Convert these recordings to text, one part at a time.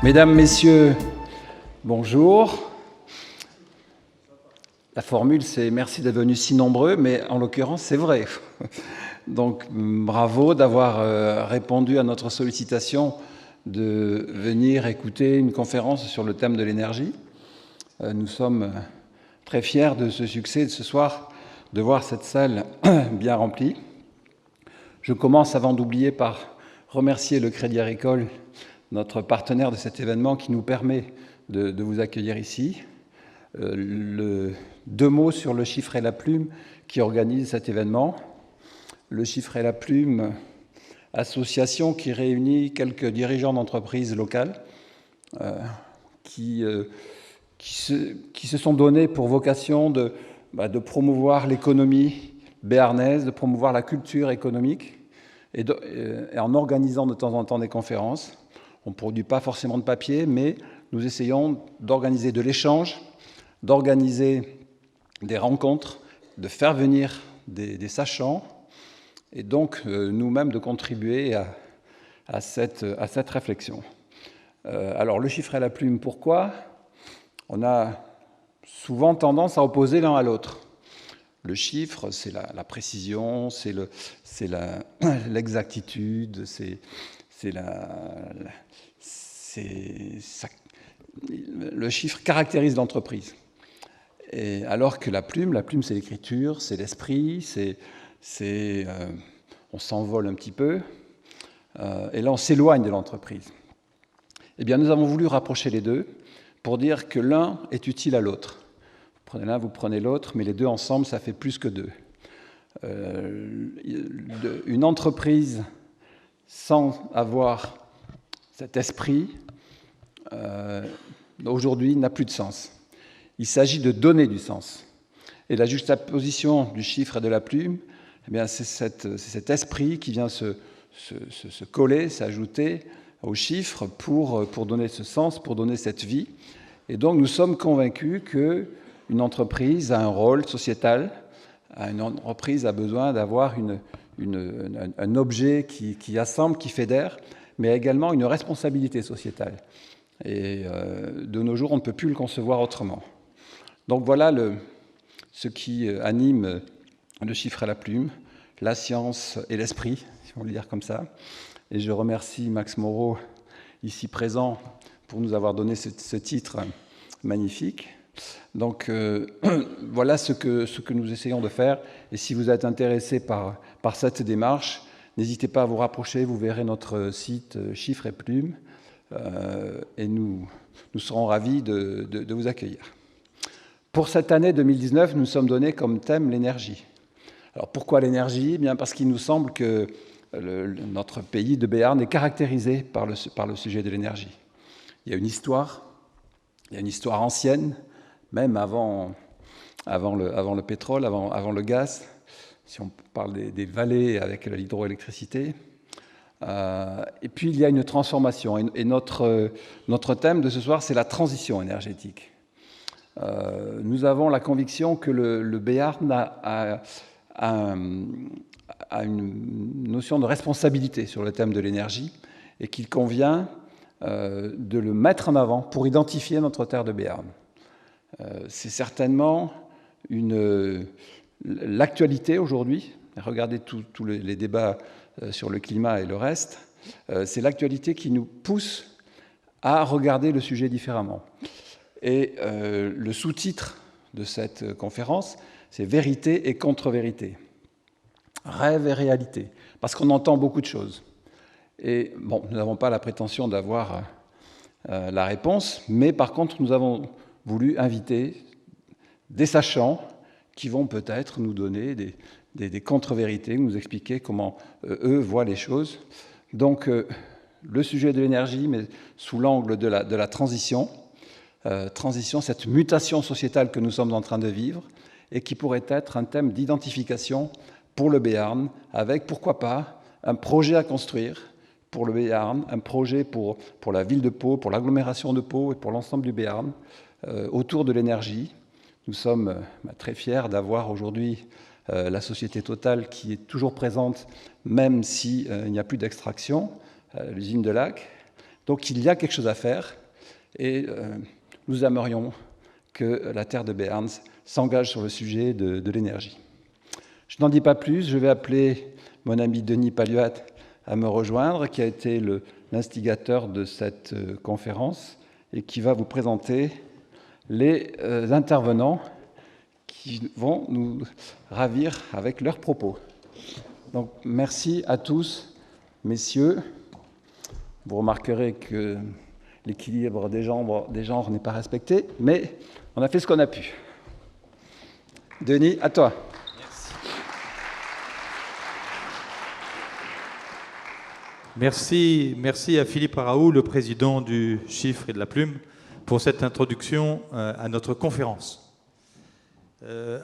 Mesdames, Messieurs, bonjour. La formule, c'est « merci d'être venus si nombreux », mais en l'occurrence, c'est vrai. Donc, bravo d'avoir répondu à notre sollicitation de venir écouter une conférence sur le thème de l'énergie. Nous sommes très fiers de ce succès de ce soir, de voir cette salle bien remplie. Je commence, avant d'oublier, par remercier le Crédit Agricole, notre partenaire de cet événement, qui nous permet de vous accueillir ici. Deux mots sur le Chiffre et la Plume qui organise cet événement. Le Chiffre et la Plume, association qui réunit quelques dirigeants d'entreprises locales qui se sont donnés pour vocation de promouvoir l'économie béarnaise, de promouvoir la culture économique, et en organisant de temps en temps des conférences. On ne produit pas forcément de papier, mais nous essayons d'organiser de l'échange, d'organiser des rencontres, de faire venir des sachants, et donc nous-mêmes de contribuer à cette réflexion. Alors, le Chiffre et la Plume, pourquoi ? On a souvent tendance à opposer l'un à l'autre. Le chiffre, c'est la précision, c'est l'exactitude, le chiffre caractérise l'entreprise. Et alors que la plume, c'est l'écriture, c'est l'esprit, on s'envole un petit peu, et là on s'éloigne de l'entreprise. Eh bien, nous avons voulu rapprocher les deux pour dire que l'un est utile à l'autre. Vous prenez l'un, vous prenez l'autre, mais les deux ensemble, ça fait plus que deux. Une entreprise sans avoir cet esprit, aujourd'hui, n'a plus de sens. Il s'agit de donner du sens. Et la juxtaposition du chiffre et de la plume, eh bien, c'est cet esprit qui vient se coller, s'ajouter au chiffre pour donner ce sens, pour donner cette vie. Et donc, nous sommes convaincus qu'une entreprise a un rôle sociétal, une entreprise a besoin d'avoir un objet qui assemble, qui fédère, mais également une responsabilité sociétale. Et de nos jours, on ne peut plus le concevoir autrement. Donc voilà ce qui anime le Chiffre et la Plume, la science et l'esprit, si on veut le dire comme ça. Et je remercie Max Moreau, ici présent, pour nous avoir donné ce titre magnifique. Donc voilà ce que nous essayons de faire. Et si vous êtes intéressé par cette démarche, n'hésitez pas à vous rapprocher, vous verrez notre site Chiffre et Plume, et nous serons ravis de vous accueillir. Pour cette année 2019, nous nous sommes donnés comme thème l'énergie. Alors pourquoi l'énergie ? Eh bien parce qu'il nous semble que notre pays de Béarn est caractérisé par le sujet de l'énergie. Il y a une histoire ancienne, même avant le pétrole, avant le gaz, si on parle des vallées avec l'hydroélectricité. Et puis il y a une transformation. Et notre thème de ce soir, c'est la transition énergétique. Nous avons la conviction que le Béarn a une notion de responsabilité sur le thème de l'énergie et qu'il convient de le mettre en avant pour identifier notre terre de Béarn. C'est certainement l'actualité aujourd'hui. Regardez tous les débats sur le climat et le reste. C'est l'actualité qui nous pousse à regarder le sujet différemment. Et le sous-titre de cette conférence, c'est « Vérité et contre-vérité ». Rêve et réalité. Parce qu'on entend beaucoup de choses. Et bon, nous n'avons pas la prétention d'avoir la réponse, mais par contre, nous avons voulu inviter des sachants qui vont peut-être nous donner des contre-vérités, nous expliquer comment eux voient les choses. Donc, le sujet de l'énergie, mais sous l'angle de la transition, cette mutation sociétale que nous sommes en train de vivre et qui pourrait être un thème d'identification pour le Béarn, avec, pourquoi pas, un projet à construire pour le Béarn, un projet pour la ville de Pau, pour l'agglomération de Pau et pour l'ensemble du Béarn, autour de l'énergie. Nous sommes très fiers d'avoir aujourd'hui la société Total qui est toujours présente, même s'il n'y a plus d'extraction, l'usine de Lac, Donc il y a quelque chose à faire et nous aimerions que la Terre de Béarn s'engage sur le sujet de l'énergie. Je n'en dis pas plus, je vais appeler mon ami Denis Palluat à me rejoindre, qui a été l'instigateur de cette conférence et qui va vous présenter les intervenants qui vont nous ravir avec leurs propos. Donc merci à tous, messieurs. Vous remarquerez que l'équilibre des genres n'est pas respecté, mais on a fait ce qu'on a pu. Denis, à toi. Merci à Philippe Araou, le président du Chiffre et de la Plume, pour cette introduction à notre conférence.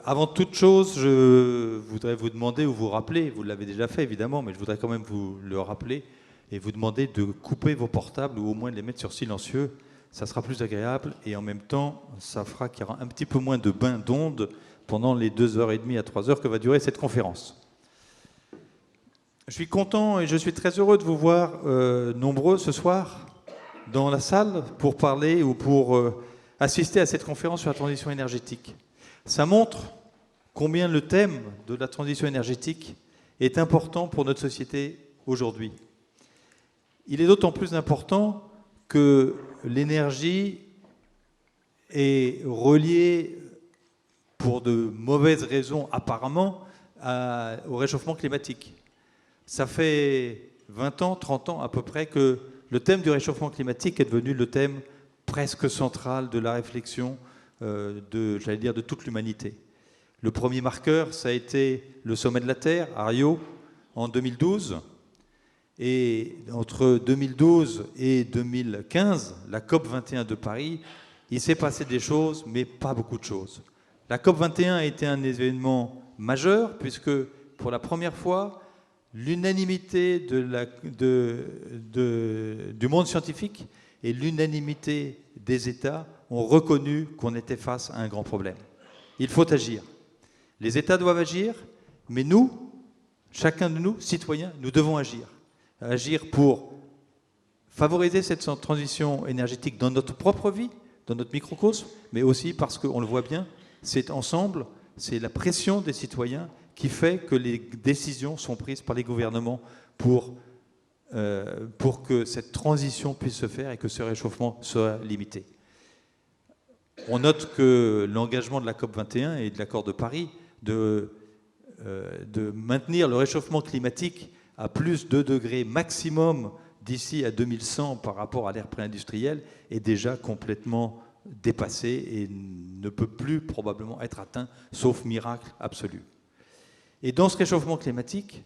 Avant toute chose, je voudrais vous demander ou vous rappeler, vous l'avez déjà fait évidemment, mais je voudrais quand même vous le rappeler et vous demander de couper vos portables ou au moins de les mettre sur silencieux. Ça sera plus agréable et en même temps, ça fera qu'il y aura un petit peu moins de bains d'ondes pendant les 2h30 à 3 heures que va durer cette conférence. Je suis content et je suis très heureux de vous voir nombreux ce soir dans la salle pour parler ou pour assister à cette conférence sur la transition énergétique. Ça montre combien le thème de la transition énergétique est important pour notre société aujourd'hui. Il est d'autant plus important que l'énergie est reliée, pour de mauvaises raisons apparemment, au réchauffement climatique. Ça fait 20 ans, 30 ans à peu près que le thème du réchauffement climatique est devenu le thème presque central de la réflexion de toute l'humanité. Le premier marqueur, ça a été le sommet de la Terre à Rio en 2012. Et entre 2012 et 2015, la COP21 de Paris, il s'est passé des choses, mais pas beaucoup de choses. La COP21 a été un événement majeur, puisque pour la première fois, l'unanimité du monde scientifique et l'unanimité des États ont reconnu qu'on était face à un grand problème. Il faut agir. Les États doivent agir, mais nous, chacun de nous, citoyens, nous devons agir. Agir pour favoriser cette transition énergétique dans notre propre vie, dans notre microcosme, mais aussi parce qu'on le voit bien, c'est ensemble, c'est la pression des citoyens qui fait que les décisions sont prises par les gouvernements pour que cette transition puisse se faire et que ce réchauffement soit limité. On note que l'engagement de la COP21 et de l'accord de Paris de maintenir le réchauffement climatique à plus 2 degrés maximum d'ici à 2100 par rapport à l'ère pré-industrielle est déjà complètement dépassé et ne peut plus probablement être atteint, sauf miracle absolu. Et dans ce réchauffement climatique,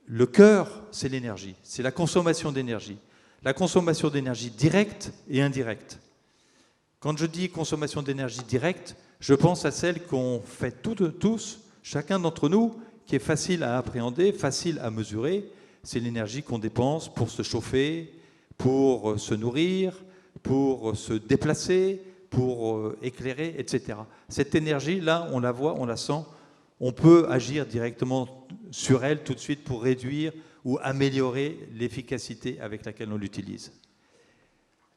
le cœur, c'est l'énergie, c'est la consommation d'énergie. La consommation d'énergie directe et indirecte. Quand je dis consommation d'énergie directe, je pense à celle qu'on fait tous, chacun d'entre nous, qui est facile à appréhender, facile à mesurer. C'est l'énergie qu'on dépense pour se chauffer, pour se nourrir, pour se déplacer, pour éclairer, etc. Cette énergie-là, on la voit, on la sent. On peut agir directement sur elle tout de suite pour réduire ou améliorer l'efficacité avec laquelle on l'utilise.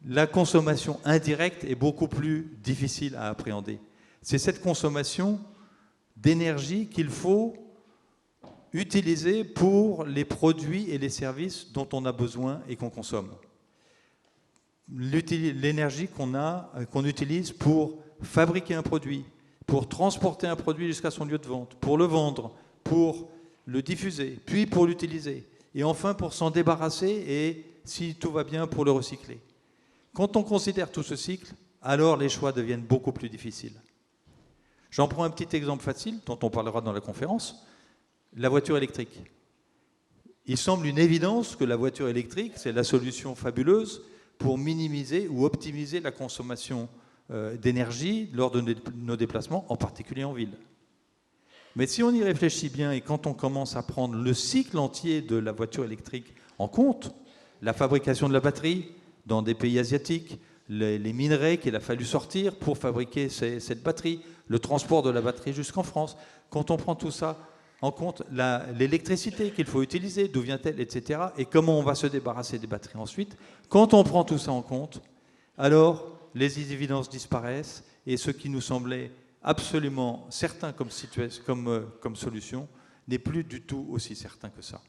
La consommation indirecte est beaucoup plus difficile à appréhender. C'est cette consommation d'énergie qu'il faut utiliser pour les produits et les services dont on a besoin et qu'on consomme. L'énergie qu'on utilise pour fabriquer un produit, pour transporter un produit jusqu'à son lieu de vente, pour le vendre, pour le diffuser, puis pour l'utiliser, et enfin pour s'en débarrasser et, si tout va bien, pour le recycler. Quand on considère tout ce cycle, alors les choix deviennent beaucoup plus difficiles. J'en prends un petit exemple facile, dont on parlera dans la conférence, la voiture électrique. Il semble une évidence que la voiture électrique, c'est la solution fabuleuse pour minimiser ou optimiser la consommation d'énergie lors de nos déplacements, en particulier en ville. Mais si on y réfléchit bien et quand on commence à prendre le cycle entier de la voiture électrique en compte, la fabrication de la batterie dans des pays asiatiques, les minerais qu'il a fallu sortir pour fabriquer cette batterie, le transport de la batterie jusqu'en France, quand on prend tout ça, en compte l'électricité qu'il faut utiliser, d'où vient-elle, etc. Et comment on va se débarrasser des batteries ensuite. Quand on prend tout ça en compte, alors les évidences disparaissent et ce qui nous semblait absolument certain comme solution n'est plus du tout aussi certain que ça.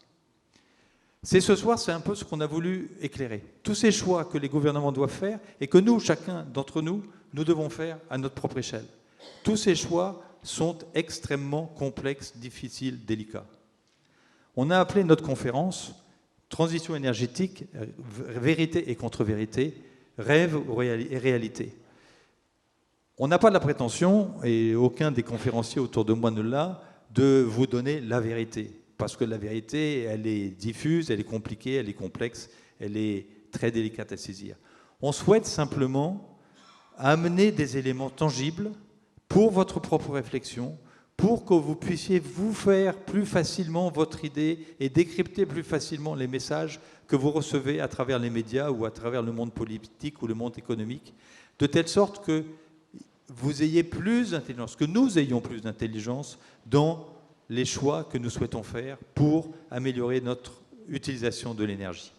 C'est ce soir, c'est un peu ce qu'on a voulu éclairer. Tous ces choix que les gouvernements doivent faire et que nous, chacun d'entre nous, nous devons faire à notre propre échelle. Tous ces choix sont extrêmement complexes, difficiles, délicats. On a appelé notre conférence « Transition énergétique, vérité et contre-vérité, rêve et réalité ». On n'a pas la prétention, et aucun des conférenciers autour de moi ne l'a, de vous donner la vérité. Parce que la vérité, elle est diffuse, elle est compliquée, elle est complexe, elle est très délicate à saisir. On souhaite simplement amener des éléments tangibles pour votre propre réflexion, pour que vous puissiez vous faire plus facilement votre idée et décrypter plus facilement les messages que vous recevez à travers les médias ou à travers le monde politique ou le monde économique, de telle sorte que vous ayez plus d'intelligence, que nous ayons plus d'intelligence dans les choix que nous souhaitons faire pour améliorer notre utilisation de l'énergie.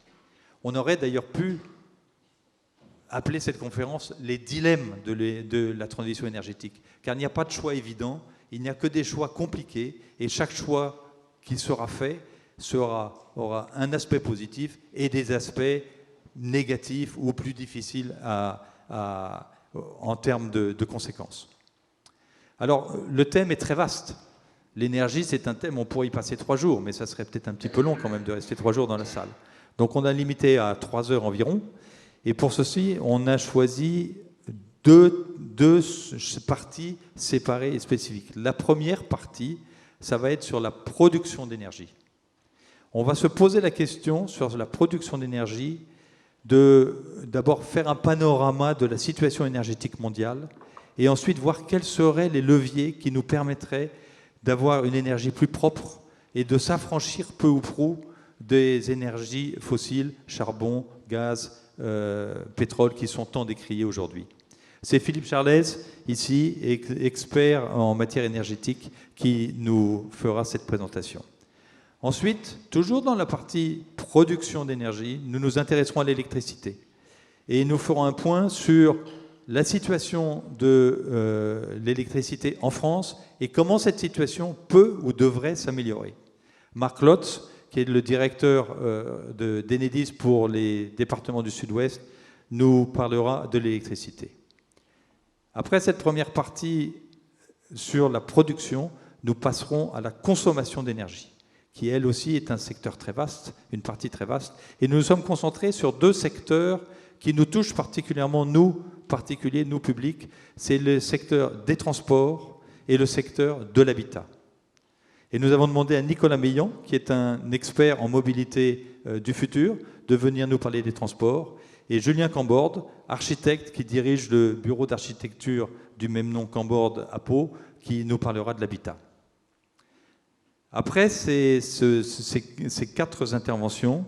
On aurait d'ailleurs pu appeler cette conférence « Les dilemmes de la transition énergétique », car il n'y a pas de choix évident, il n'y a que des choix compliqués, et chaque choix qui sera fait aura un aspect positif et des aspects négatifs ou plus difficiles en termes de conséquences. Alors, le thème est très vaste. L'énergie, c'est un thème, on pourrait y passer 3 jours, mais ça serait peut-être un petit peu long quand même de rester 3 jours dans la salle. Donc on a limité à 3 heures environ, et pour ceci, on a choisi deux parties séparées et spécifiques. La première partie, ça va être sur la production d'énergie. On va se poser la question sur la production d'énergie, d'abord faire un panorama de la situation énergétique mondiale, et ensuite voir quels seraient les leviers qui nous permettraient d'avoir une énergie plus propre et de s'affranchir peu ou prou des énergies fossiles, charbon, gaz, pétrole, qui sont tant décriées aujourd'hui. C'est Philippe Charlez, ici, expert en matière énergétique, qui nous fera cette présentation. Ensuite, toujours dans la partie production d'énergie, nous nous intéresserons à l'électricité. Et nous ferons un point sur la situation de l'électricité en France et comment cette situation peut ou devrait s'améliorer. Marc Lotz, qui est le directeur d'Enedis pour les départements du Sud-Ouest, nous parlera de l'électricité. Après cette première partie sur la production, nous passerons à la consommation d'énergie, qui elle aussi est un secteur très vaste, une partie très vaste. Et nous nous sommes concentrés sur 2 secteurs qui nous touchent particulièrement, nous publics. C'est le secteur des transports et le secteur de l'habitat. Et nous avons demandé à Nicolas Meillan, qui est un expert en mobilité du futur, de venir nous parler des transports, et Julien Camborde, architecte qui dirige le bureau d'architecture du même nom Camborde à Pau, qui nous parlera de l'habitat. Après ces 4 interventions,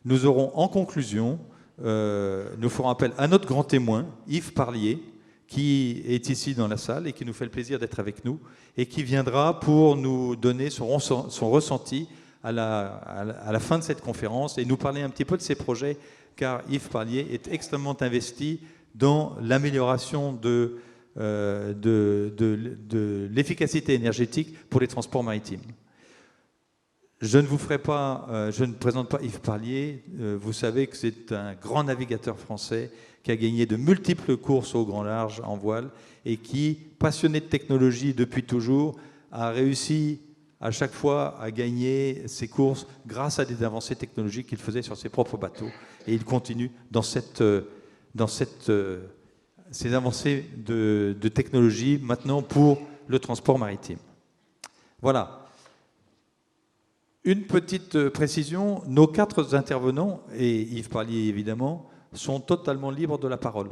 nous aurons en conclusion, nous ferons appel à notre grand témoin, Yves Parlier, qui est ici dans la salle et qui nous fait le plaisir d'être avec nous et qui viendra pour nous donner son ressenti à la fin de cette conférence et nous parler un petit peu de ses projets, car Yves Parlier est extrêmement investi dans l'amélioration de l'efficacité énergétique pour les transports maritimes. Je ne présente pas Yves Parlier. Vous savez que c'est un grand navigateur français qui a gagné de multiples courses au grand large en voile et qui, passionné de technologie depuis toujours, a réussi à chaque fois à gagner ses courses grâce à des avancées technologiques qu'il faisait sur ses propres bateaux. Et il continue dans ces avancées de technologie maintenant pour le transport maritime. Voilà. Une petite précision, nos 4 intervenants, et Yves Parlier évidemment, sont totalement libres de la parole.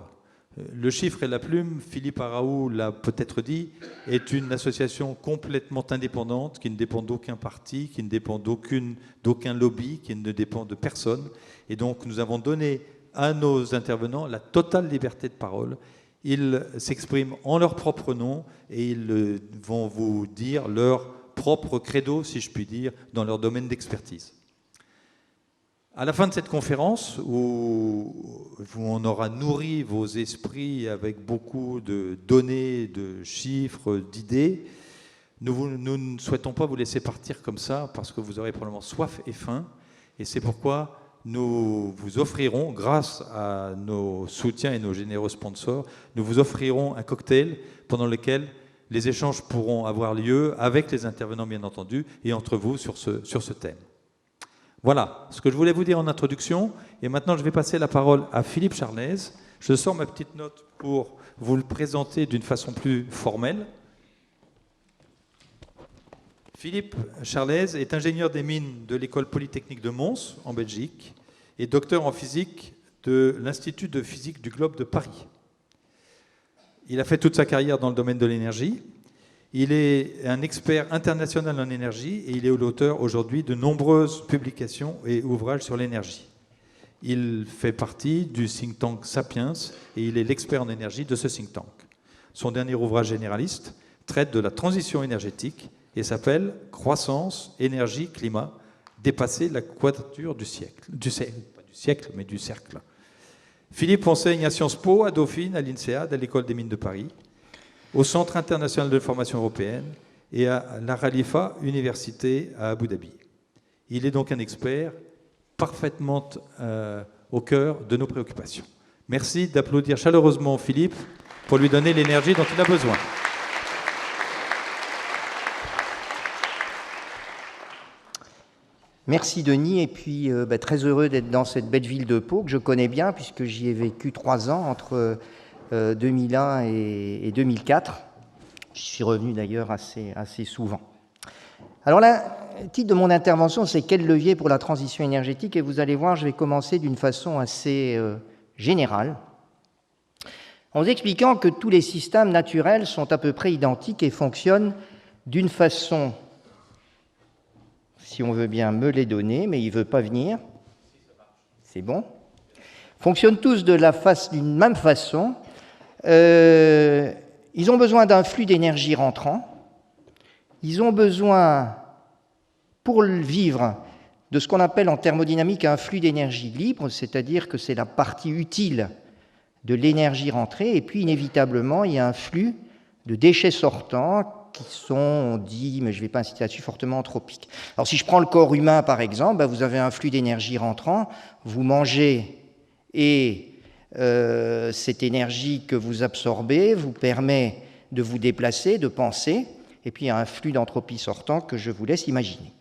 Le Chiffre et la Plume, Philippe Araou l'a peut-être dit, est une association complètement indépendante, qui ne dépend d'aucun parti, qui ne dépend d'aucun lobby, qui ne dépend de personne. Et donc nous avons donné à nos intervenants la totale liberté de parole. Ils s'expriment en leur propre nom et ils vont vous dire leur propre credo, si je puis dire, dans leur domaine d'expertise. À la fin de cette conférence, où on aura nourri vos esprits avec beaucoup de données, de chiffres, d'idées, nous ne souhaitons pas vous laisser partir comme ça, parce que vous aurez probablement soif et faim, et c'est pourquoi nous vous offrirons, grâce à nos soutiens et nos généreux sponsors, nous vous offrirons un cocktail pendant lequel les échanges pourront avoir lieu avec les intervenants, bien entendu, et entre vous sur ce thème. Voilà ce que je voulais vous dire en introduction. Et maintenant, je vais passer la parole à Philippe Charlaise. Je sors ma petite note pour vous le présenter d'une façon plus formelle. Philippe Charlaise est ingénieur des mines de l'École polytechnique de Mons, en Belgique, et docteur en physique de l'Institut de physique du Globe de Paris. Il a fait toute sa carrière dans le domaine de l'énergie. Il est un expert international en énergie et il est l'auteur aujourd'hui de nombreuses publications et ouvrages sur l'énergie. Il fait partie du think tank Sapiens et il est l'expert en énergie de ce think tank. Son dernier ouvrage généraliste traite de la transition énergétique et s'appelle « Croissance, énergie, climat, dépasser la quadrature du siècle ». Pas du siècle, mais du cercle. Philippe enseigne à Sciences Po, à Dauphine, à l'INSEAD, à l'École des mines de Paris, au Centre international de formation européenne et à la Khalifa Université à Abu Dhabi. Il est donc un expert parfaitement au cœur de nos préoccupations. Merci d'applaudir chaleureusement Philippe pour lui donner l'énergie dont il a besoin. Merci Denis, et puis très heureux d'être dans cette belle ville de Pau que je connais bien puisque j'y ai vécu 3 ans entre 2001 et 2004. Je suis revenu d'ailleurs assez souvent. Alors là, le titre de mon intervention, c'est « Quel levier pour la transition énergétique ?» et vous allez voir, je vais commencer d'une façon assez générale, en vous expliquant que tous les systèmes naturels sont à peu près identiques et fonctionnent d'une façon, si on veut bien me les donner, mais il ne veut pas venir, c'est bon, fonctionnent tous d'une même façon. Ils ont besoin d'un flux d'énergie rentrant, ils ont besoin, pour vivre, de ce qu'on appelle en thermodynamique un flux d'énergie libre, c'est-à-dire que c'est la partie utile de l'énergie rentrée, et puis inévitablement il y a un flux de déchets sortants qui sont, on dit, mais je ne vais pas insister là-dessus, fortement anthropiques. Alors si je prends le corps humain par exemple, vous avez un flux d'énergie rentrant, vous mangez et cette énergie que vous absorbez vous permet de vous déplacer, de penser, et puis il y a un flux d'entropie sortant que je vous laisse imaginer.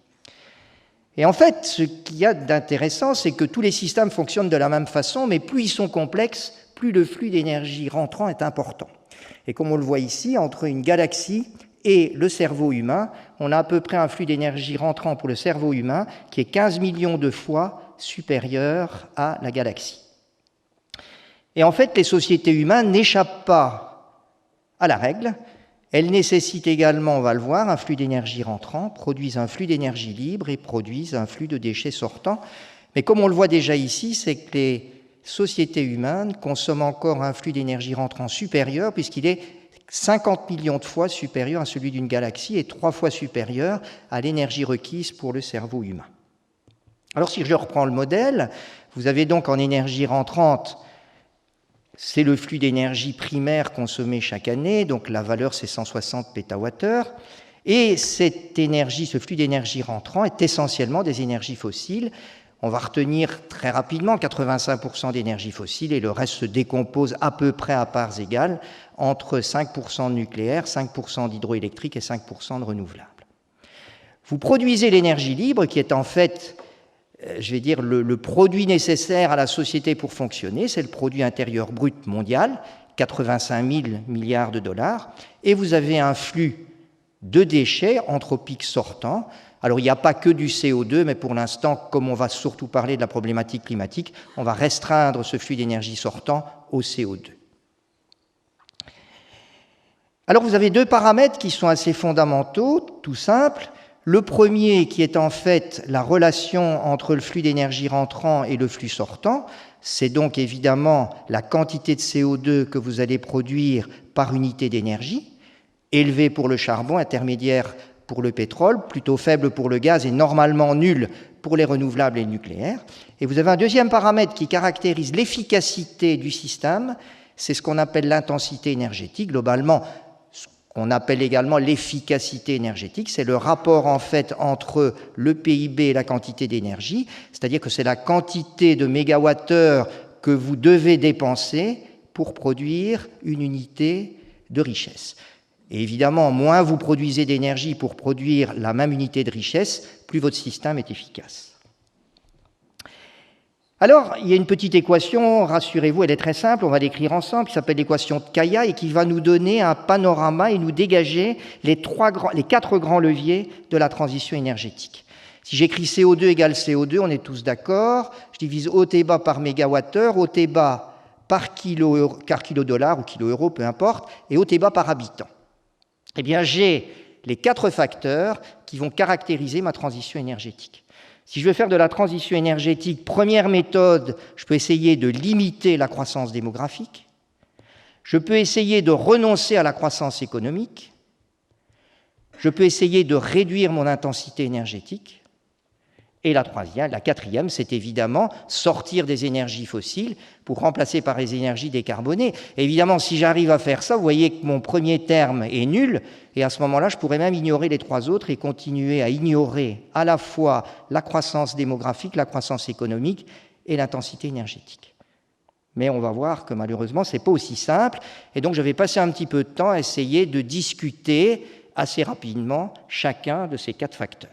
Et en fait, ce qu'il y a d'intéressant, c'est que tous les systèmes fonctionnent de la même façon, mais plus ils sont complexes, plus le flux d'énergie rentrant est important. Et comme on le voit ici, entre une galaxie et le cerveau humain, on a à peu près un flux d'énergie rentrant pour le cerveau humain qui est 15 millions de fois supérieur à la galaxie. Et en fait, les sociétés humaines n'échappent pas à la règle. Elles nécessitent également, on va le voir, un flux d'énergie rentrant, produisent un flux d'énergie libre et produisent un flux de déchets sortants. Mais comme on le voit déjà ici, c'est que les sociétés humaines consomment encore un flux d'énergie rentrant supérieur, puisqu'il est 50 millions de fois supérieur à celui d'une galaxie et 3 fois supérieur à l'énergie requise pour le cerveau humain. Alors si je reprends le modèle, vous avez donc en énergie rentrante, c'est le flux d'énergie primaire consommé chaque année, donc la valeur c'est 160 pétawattheures, et cette énergie, ce flux d'énergie rentrant est essentiellement des énergies fossiles. On va retenir très rapidement 85% d'énergie fossile et le reste se décompose à peu près à parts égales entre 5% de nucléaire, 5% d'hydroélectrique et 5% de renouvelable. Vous produisez l'énergie libre qui est en fait, je vais dire, le produit nécessaire à la société pour fonctionner, c'est le produit intérieur brut mondial, 85 000 milliards de dollars, et vous avez un flux de déchets anthropiques sortants. Alors il n'y a pas que du CO2, mais pour l'instant, comme on va surtout parler de la problématique climatique, on va restreindre ce flux d'énergie sortant au CO2. Alors vous avez 2 paramètres qui sont assez fondamentaux, tout simples. Le premier qui est en fait la relation entre le flux d'énergie rentrant et le flux sortant, c'est donc évidemment la quantité de CO2 que vous allez produire par unité d'énergie, élevée pour le charbon, intermédiaire pour le pétrole, plutôt faible pour le gaz et normalement nul pour les renouvelables et le nucléaire. Et vous avez un deuxième paramètre qui caractérise l'efficacité du système, c'est ce qu'on appelle l'intensité énergétique. Globalement, ce qu'on appelle également l'efficacité énergétique, c'est le rapport en fait entre le PIB et la quantité d'énergie, c'est-à-dire que c'est la quantité de mégawattheures que vous devez dépenser pour produire une unité de richesse. Et évidemment, moins vous produisez d'énergie pour produire la même unité de richesse, plus votre système est efficace. Alors, il y a une petite équation, rassurez-vous, elle est très simple, on va l'écrire ensemble, qui s'appelle l'équation de Kaya et qui va nous donner un panorama et nous dégager les 4 grands leviers de la transition énergétique. Si j'écris CO2 égale CO2, on est tous d'accord, je divise OT-bas par mégawattheure, OT-bas par kilo-dollar ou kilo-euro, peu importe, et OT-bas par habitant. Eh bien, j'ai les 4 facteurs qui vont caractériser ma transition énergétique. Si je veux faire de la transition énergétique, première méthode, je peux essayer de limiter la croissance démographique, je peux essayer de renoncer à la croissance économique, je peux essayer de réduire mon intensité énergétique, et la quatrième, c'est évidemment sortir des énergies fossiles pour remplacer par les énergies décarbonées. Et évidemment, si j'arrive à faire ça, vous voyez que mon premier terme est nul, et à ce moment-là, je pourrais même ignorer les 3 autres et continuer à ignorer à la fois la croissance démographique, la croissance économique et l'intensité énergétique. Mais on va voir que malheureusement, ce n'est pas aussi simple, et donc je vais passer un petit peu de temps à essayer de discuter assez rapidement chacun de ces 4 facteurs.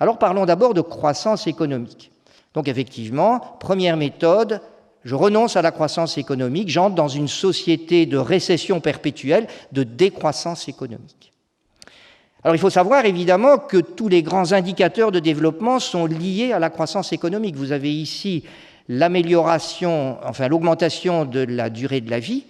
Alors parlons d'abord de croissance économique. Donc effectivement, première méthode, je renonce à la croissance économique, j'entre dans une société de récession perpétuelle, de décroissance économique. Alors il faut savoir évidemment que tous les grands indicateurs de développement sont liés à la croissance économique. Vous avez ici l'augmentation de la durée de la vie,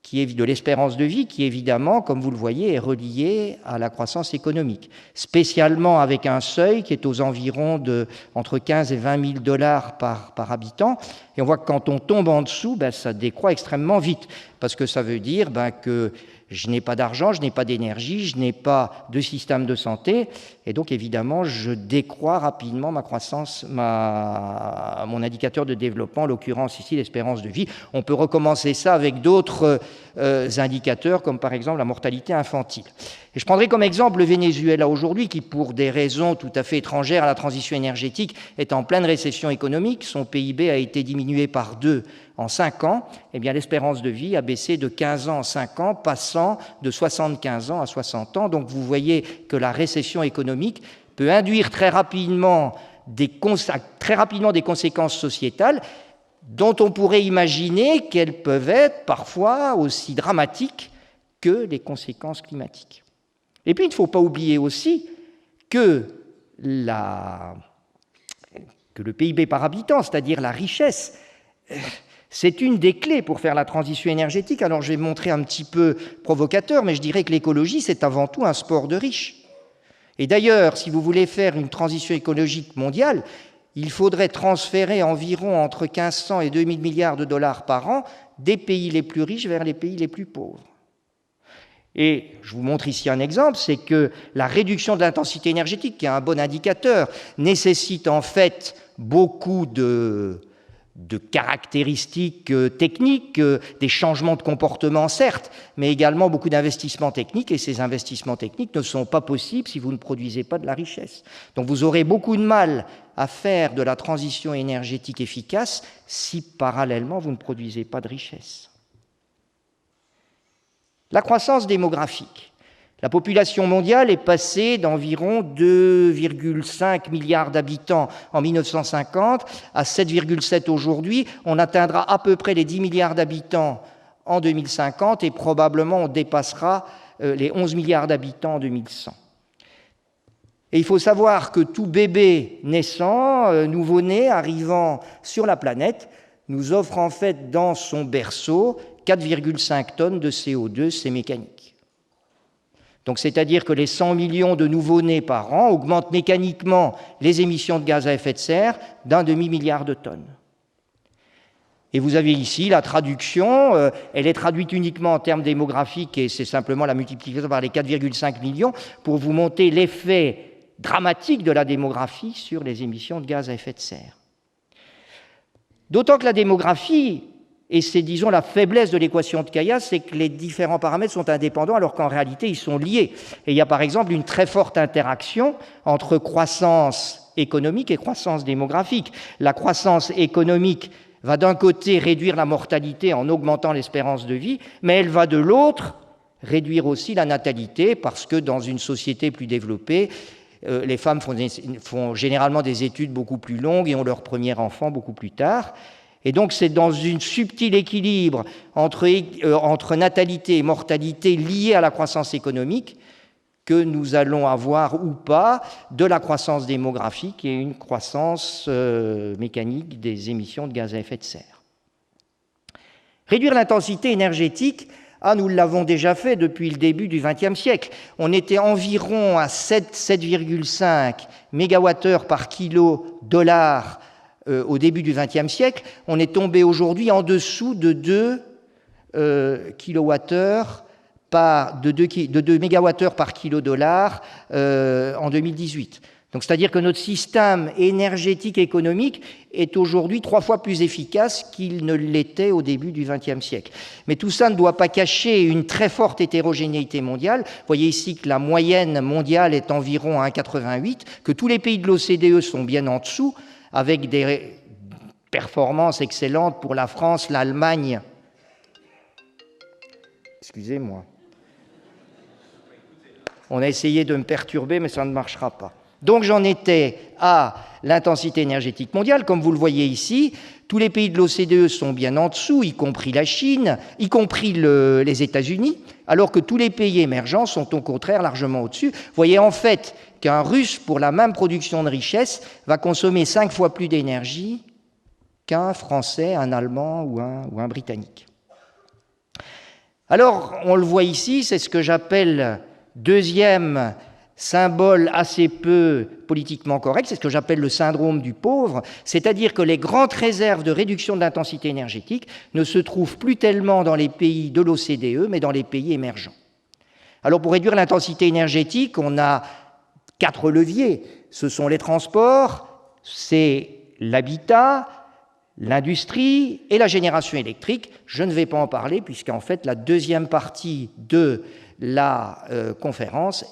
qui est de l'espérance de vie, qui évidemment, comme vous le voyez, est reliée à la croissance économique, spécialement avec un seuil qui est aux environs de entre 15 et 20 000 $ par habitant. Et on voit que quand on tombe en dessous, ça décroît extrêmement vite, parce que ça veut dire que je n'ai pas d'argent, je n'ai pas d'énergie, je n'ai pas de système de santé, et donc évidemment, je décroît rapidement ma croissance, mon indicateur de développement, en l'occurrence ici l'espérance de vie. On peut recommencer ça avec d'autres indicateurs, comme par exemple la mortalité infantile. Et je prendrai comme exemple le Venezuela aujourd'hui, qui pour des raisons tout à fait étrangères à la transition énergétique est en pleine récession économique. Son PIB a été diminué par 2 en 5 ans. Eh bien, l'espérance de vie a baissé de 15 ans en 5 ans, passant de 75 ans à 60 ans. Donc vous voyez que la récession économique peut induire très rapidement des conséquences sociétales dont on pourrait imaginer qu'elles peuvent être parfois aussi dramatiques que les conséquences climatiques. Et puis, il ne faut pas oublier aussi que le PIB par habitant, c'est-à-dire la richesse, c'est une des clés pour faire la transition énergétique. Alors, je vais montrer un petit peu provocateur, mais je dirais que l'écologie, c'est avant tout un sport de riches. Et d'ailleurs, si vous voulez faire une transition écologique mondiale, il faudrait transférer environ entre 1 500 et 2 000 milliards de dollars par an des pays les plus riches vers les pays les plus pauvres. Et je vous montre ici un exemple, c'est que la réduction de l'intensité énergétique, qui est un bon indicateur, nécessite en fait beaucoup de caractéristiques techniques, des changements de comportement certes, mais également beaucoup d'investissements techniques, et ces investissements techniques ne sont pas possibles si vous ne produisez pas de la richesse. Donc vous aurez beaucoup de mal à faire de la transition énergétique efficace si parallèlement vous ne produisez pas de richesse. La croissance démographique. La population mondiale est passée d'environ 2,5 milliards d'habitants en 1950 à 7,7 aujourd'hui. On atteindra à peu près les 10 milliards d'habitants en 2050 et probablement on dépassera les 11 milliards d'habitants en 2100. Et il faut savoir que tout bébé naissant, nouveau-né, arrivant sur la planète, nous offre en fait dans son berceau 4,5 tonnes de CO2, c'est mécanique. Donc c'est-à-dire que les 100 millions de nouveau-nés par an augmentent mécaniquement les émissions de gaz à effet de serre d'1,5 milliard de tonnes. Et vous avez ici la traduction, elle est traduite uniquement en termes démographiques et c'est simplement la multiplication par les 4,5 millions pour vous montrer l'effet dramatique de la démographie sur les émissions de gaz à effet de serre. D'autant que la démographie, et c'est disons la faiblesse de l'équation de Kaya, c'est que les différents paramètres sont indépendants alors qu'en réalité ils sont liés. Et il y a par exemple une très forte interaction entre croissance économique et croissance démographique. La croissance économique va d'un côté réduire la mortalité en augmentant l'espérance de vie, mais elle va de l'autre réduire aussi la natalité, parce que dans une société plus développée, les femmes font généralement des études beaucoup plus longues et ont leur premier enfant beaucoup plus tard. Et donc c'est dans un subtil équilibre entre natalité et mortalité liée à la croissance économique que nous allons avoir ou pas de la croissance démographique et une croissance mécanique des émissions de gaz à effet de serre. Réduire l'intensité énergétique, nous l'avons déjà fait depuis le début du XXe siècle. On était environ à 7,5 MWh par kilo-dollar au début du XXe siècle. On est tombé aujourd'hui en dessous de 2 kWh de 2 MWh par kilo-dollar en 2018. Donc, c'est-à-dire que notre système énergétique économique est aujourd'hui 3 fois plus efficace qu'il ne l'était au début du XXe siècle. Mais tout ça ne doit pas cacher une très forte hétérogénéité mondiale. Vous voyez ici que la moyenne mondiale est environ à 1,88, que tous les pays de l'OCDE sont bien en dessous, avec des performances excellentes pour la France, l'Allemagne. Excusez-moi. On a essayé de me perturber, mais ça ne marchera pas. Donc j'en étais à l'intensité énergétique mondiale. Comme vous le voyez ici, tous les pays de l'OCDE sont bien en dessous, y compris la Chine, y compris les États-Unis, alors que tous les pays émergents sont au contraire largement au-dessus. Vous voyez en fait qu'un Russe, pour la même production de richesse, va consommer 5 fois plus d'énergie qu'un Français, un Allemand ou un Britannique. Alors, on le voit ici, c'est ce que j'appelle deuxième symbole assez peu politiquement correct, c'est ce que j'appelle le syndrome du pauvre, c'est-à-dire que les grandes réserves de réduction de l'intensité énergétique ne se trouvent plus tellement dans les pays de l'OCDE, mais dans les pays émergents. Alors pour réduire l'intensité énergétique, on a 4 leviers. Ce sont les transports, c'est l'habitat, l'industrie et la génération électrique. Je ne vais pas en parler puisqu'en fait la deuxième partie de la conférence,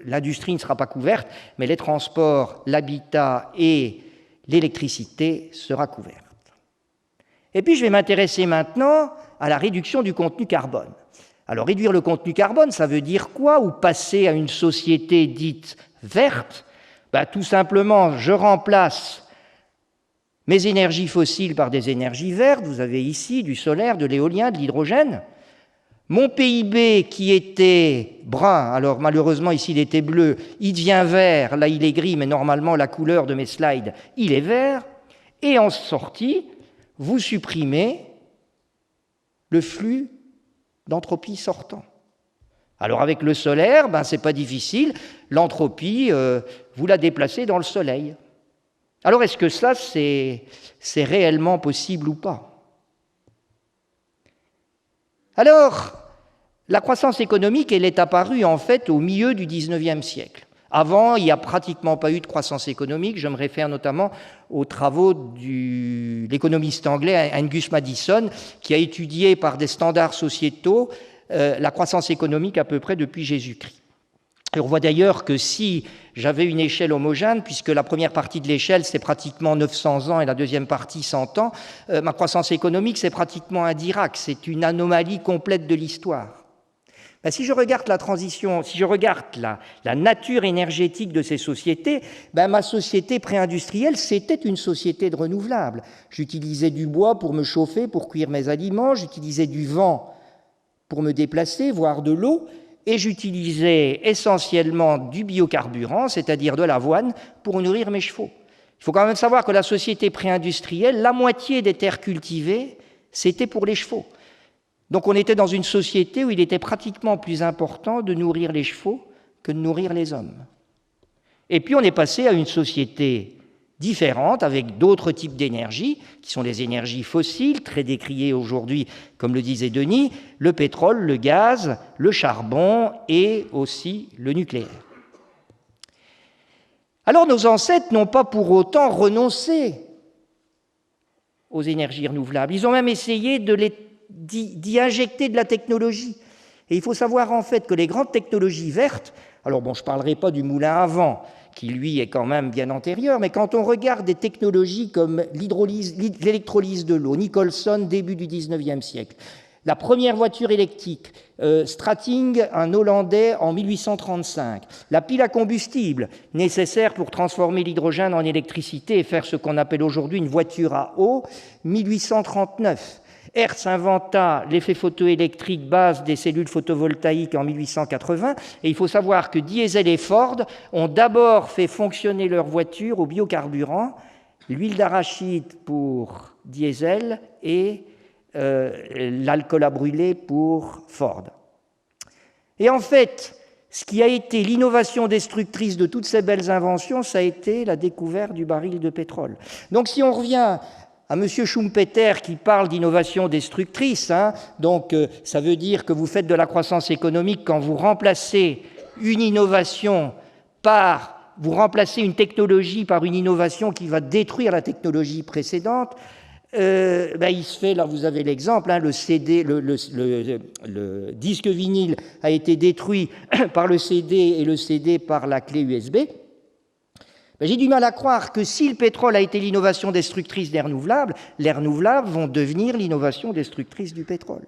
l'industrie ne sera pas couverte, mais les transports, l'habitat et l'électricité sera couverte. Et puis je vais m'intéresser maintenant à la réduction du contenu carbone. Alors réduire le contenu carbone, ça veut dire quoi? Ou passer à une société dite verte? Tout simplement, je remplace mes énergies fossiles par des énergies vertes. Vous avez ici du solaire, de l'éolien, de l'hydrogène. Mon PIB qui était brun, alors malheureusement ici il était bleu, il devient vert, là il est gris, mais normalement la couleur de mes slides, il est vert. Et en sortie, vous supprimez le flux d'entropie sortant. Alors avec le solaire, c'est pas difficile, l'entropie, vous la déplacez dans le soleil. Alors est-ce que ça c'est réellement possible ou pas? Alors, la croissance économique, elle est apparue en fait au milieu du XIXe siècle. Avant, il n'y a pratiquement pas eu de croissance économique. Je me réfère notamment aux travaux de l'économiste anglais Angus Maddison, qui a étudié par des standards sociétaux la croissance économique à peu près depuis Jésus-Christ. Et on voit d'ailleurs que si j'avais une échelle homogène, puisque la première partie de l'échelle, c'est pratiquement 900 ans et la deuxième partie 100 ans, ma croissance économique, c'est pratiquement un Dirac, c'est une anomalie complète de l'histoire. Si je regarde la transition, si je regarde la nature énergétique de ces sociétés, ma société pré-industrielle, c'était une société de renouvelables. J'utilisais du bois pour me chauffer, pour cuire mes aliments, j'utilisais du vent pour me déplacer, voire de l'eau, et j'utilisais essentiellement du biocarburant, c'est-à-dire de l'avoine, pour nourrir mes chevaux. Il faut quand même savoir que la société pré-industrielle, la moitié des terres cultivées, c'était pour les chevaux. Donc on était dans une société où il était pratiquement plus important de nourrir les chevaux que de nourrir les hommes. Et puis on est passé à une société différentes avec d'autres types d'énergie, qui sont les énergies fossiles, très décriées aujourd'hui, comme le disait Denis, le pétrole, le gaz, le charbon et aussi le nucléaire. Alors nos ancêtres n'ont pas pour autant renoncé aux énergies renouvelables. Ils ont même essayé d'y injecter de la technologie. Et il faut savoir en fait que les grandes technologies vertes, alors bon, je ne parlerai pas du moulin à vent, qui lui est quand même bien antérieur, mais quand on regarde des technologies comme l'électrolyse de l'eau, Nicholson, début du 19e siècle, la première voiture électrique, Strating, un Hollandais, en 1835, la pile à combustible nécessaire pour transformer l'hydrogène en électricité et faire ce qu'on appelle aujourd'hui une voiture à eau, 1839. Hertz inventa l'effet photoélectrique base des cellules photovoltaïques en 1880, et il faut savoir que Diesel et Ford ont d'abord fait fonctionner leur voiture au biocarburant, l'huile d'arachide pour Diesel et l'alcool à brûler pour Ford. Et en fait, ce qui a été l'innovation destructrice de toutes ces belles inventions, ça a été la découverte du baril de pétrole. Donc si on revient à M. Schumpeter qui parle d'innovation destructrice, donc ça veut dire que vous faites de la croissance économique quand vous remplacez une innovation vous remplacez une technologie par une innovation qui va détruire la technologie précédente. Il se fait, là vous avez l'exemple, le CD, le disque vinyle a été détruit par le CD et le CD par la clé USB. J'ai du mal à croire que si le pétrole a été l'innovation destructrice des renouvelables, les renouvelables vont devenir l'innovation destructrice du pétrole.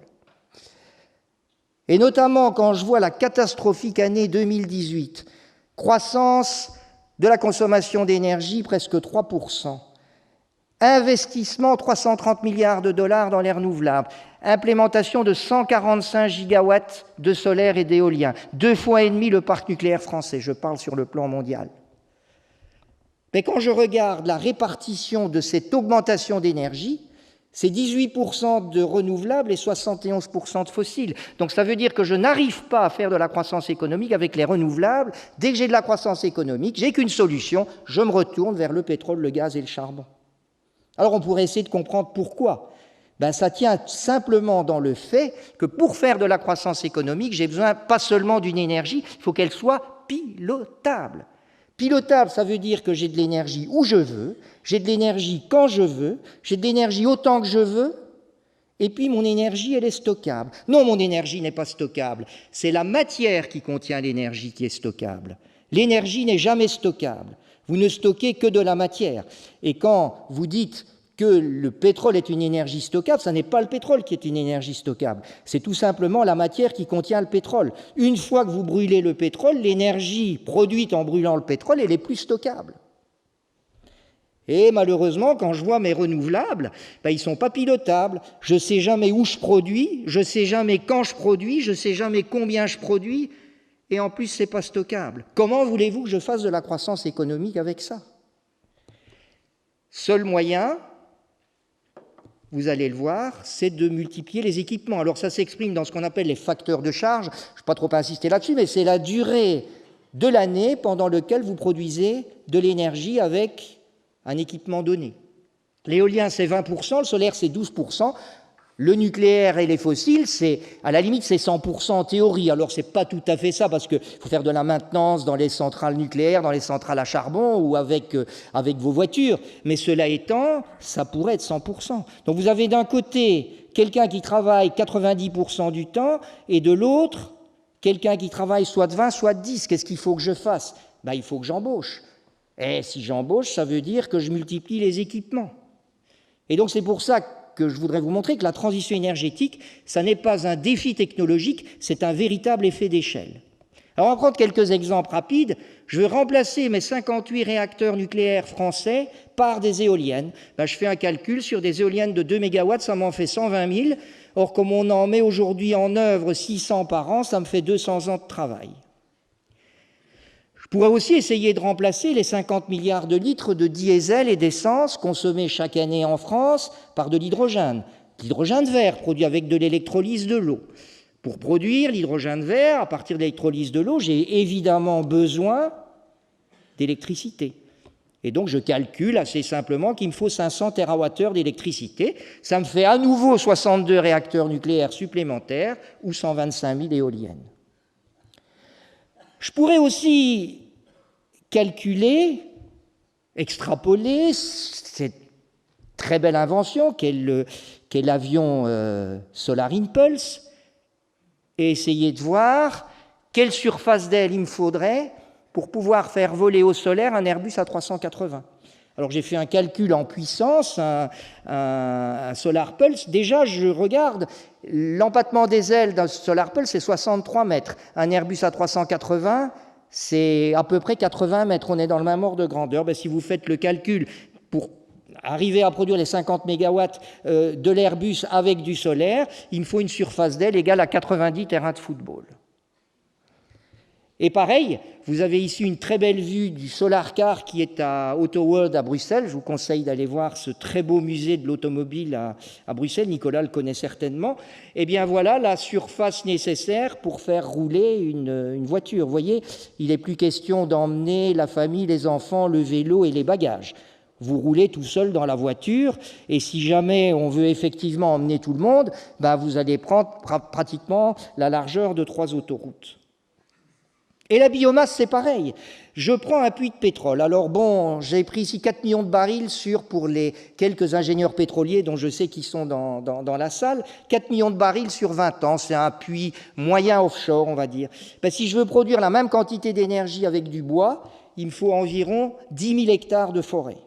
Et notamment quand je vois la catastrophique année 2018, croissance de la consommation d'énergie presque 3%, investissement 330 milliards de dollars dans les renouvelables, implémentation de 145 gigawatts de solaire et d'éolien, 2,5 fois le parc nucléaire français, je parle sur le plan mondial. Mais quand je regarde la répartition de cette augmentation d'énergie, c'est 18% de renouvelables et 71% de fossiles. Donc ça veut dire que je n'arrive pas à faire de la croissance économique avec les renouvelables. Dès que j'ai de la croissance économique, j'ai qu'une solution, je me retourne vers le pétrole, le gaz et le charbon. Alors on pourrait essayer de comprendre pourquoi. Ça tient simplement dans le fait que pour faire de la croissance économique, j'ai besoin pas seulement d'une énergie, il faut qu'elle soit pilotable. Pilotable, ça veut dire que j'ai de l'énergie où je veux, j'ai de l'énergie quand je veux, j'ai de l'énergie autant que je veux, et puis mon énergie, elle est stockable. Non, mon énergie n'est pas stockable, c'est la matière qui contient l'énergie qui est stockable. L'énergie n'est jamais stockable. Vous ne stockez que de la matière. Et quand vous dites que le pétrole est une énergie stockable, ce n'est pas le pétrole qui est une énergie stockable, c'est tout simplement la matière qui contient le pétrole. Une fois que vous brûlez le pétrole, l'énergie produite en brûlant le pétrole, elle est plus stockable. Et malheureusement, quand je vois mes renouvelables, ils ne sont pas pilotables. Je ne sais jamais où je produis, je ne sais jamais quand je produis, je ne sais jamais combien je produis, et en plus, ce n'est pas stockable. Comment voulez-vous que je fasse de la croissance économique avec ça ? Seul moyen, vous allez le voir, c'est de multiplier les équipements. Alors ça s'exprime dans ce qu'on appelle les facteurs de charge. Je ne vais pas trop insister là-dessus, mais c'est la durée de l'année pendant laquelle vous produisez de l'énergie avec un équipement donné. L'éolien, c'est 20%, le solaire, c'est 12%. Le nucléaire et les fossiles, à la limite, c'est 100% en théorie. Alors, ce n'est pas tout à fait ça, parce qu'il faut faire de la maintenance dans les centrales nucléaires, dans les centrales à charbon ou avec vos voitures. Mais cela étant, ça pourrait être 100%. Donc, vous avez d'un côté quelqu'un qui travaille 90% du temps, et de l'autre, quelqu'un qui travaille soit de 20, soit de 10. Qu'est-ce qu'il faut que je fasse ? Il faut que j'embauche. Et si j'embauche, ça veut dire que je multiplie les équipements. Et donc, c'est pour ça que je voudrais vous montrer que la transition énergétique, ça n'est pas un défi technologique, c'est un véritable effet d'échelle. Alors, on va prendre quelques exemples rapides. Je vais remplacer mes 58 réacteurs nucléaires français par des éoliennes. Je fais un calcul sur des éoliennes de 2 MW, ça m'en fait 120 000. Or, comme on en met aujourd'hui en œuvre 600 par an, ça me fait 200 ans de travail. Je pourrais aussi essayer de remplacer les 50 milliards de litres de diesel et d'essence consommés chaque année en France par de l'hydrogène. L'hydrogène vert, produit avec de l'électrolyse de l'eau. Pour produire l'hydrogène vert, à partir de l'électrolyse de l'eau, j'ai évidemment besoin d'électricité. Et donc je calcule assez simplement qu'il me faut 500 TWh d'électricité. Ça me fait à nouveau 62 réacteurs nucléaires supplémentaires ou 125 000 éoliennes. Je pourrais aussi calculer, extrapoler cette très belle invention qu'est l'avion Solar Impulse et essayer de voir quelle surface d'aile il me faudrait pour pouvoir faire voler au solaire un Airbus A380. Alors j'ai fait un calcul en puissance, un Solar Pulse. Déjà, je regarde, l'empattement des ailes d'un Solar Pulse, c'est 63 mètres. Un Airbus A380, c'est à peu près 80 mètres. On est dans le même ordre de grandeur. Ben, si vous faites le calcul pour arriver à produire les 50 mégawatts de l'Airbus avec du solaire, il me faut une surface d'aile égale à 90 terrains de football. Et pareil, vous avez ici une très belle vue du Solar Car qui est à AutoWorld à Bruxelles. Je vous conseille d'aller voir ce très beau musée de l'automobile à Bruxelles. Nicolas le connaît certainement. Eh bien voilà la surface nécessaire pour faire rouler une voiture. Vous voyez, il n'est plus question d'emmener la famille, les enfants, le vélo et les bagages. Vous roulez tout seul dans la voiture, et si jamais on veut effectivement emmener tout le monde, ben vous allez prendre pratiquement la largeur de 3 autoroutes. Et la biomasse, c'est pareil. Je prends un puits de pétrole. Alors bon, j'ai pris ici 4 millions de barils pour les quelques ingénieurs pétroliers dont je sais qu'ils sont dans la salle. 4 millions de barils sur 20 ans, c'est un puits moyen offshore, on va dire. Ben, si je veux produire la même quantité d'énergie avec du bois, il me faut environ 10 000 hectares de forêt.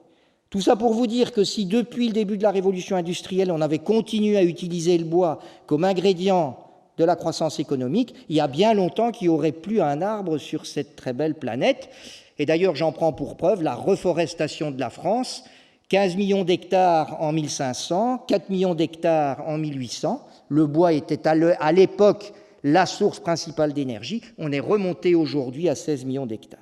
Tout ça pour vous dire que si depuis le début de la révolution industrielle, on avait continué à utiliser le bois comme ingrédient de la croissance économique, il y a bien longtemps qu'il n'y aurait plus un arbre sur cette très belle planète. Et d'ailleurs, j'en prends pour preuve la reforestation de la France, 15 millions d'hectares en 1500, 4 millions d'hectares en 1800. Le bois était à l'époque la source principale d'énergie. On est remonté aujourd'hui à 16 millions d'hectares.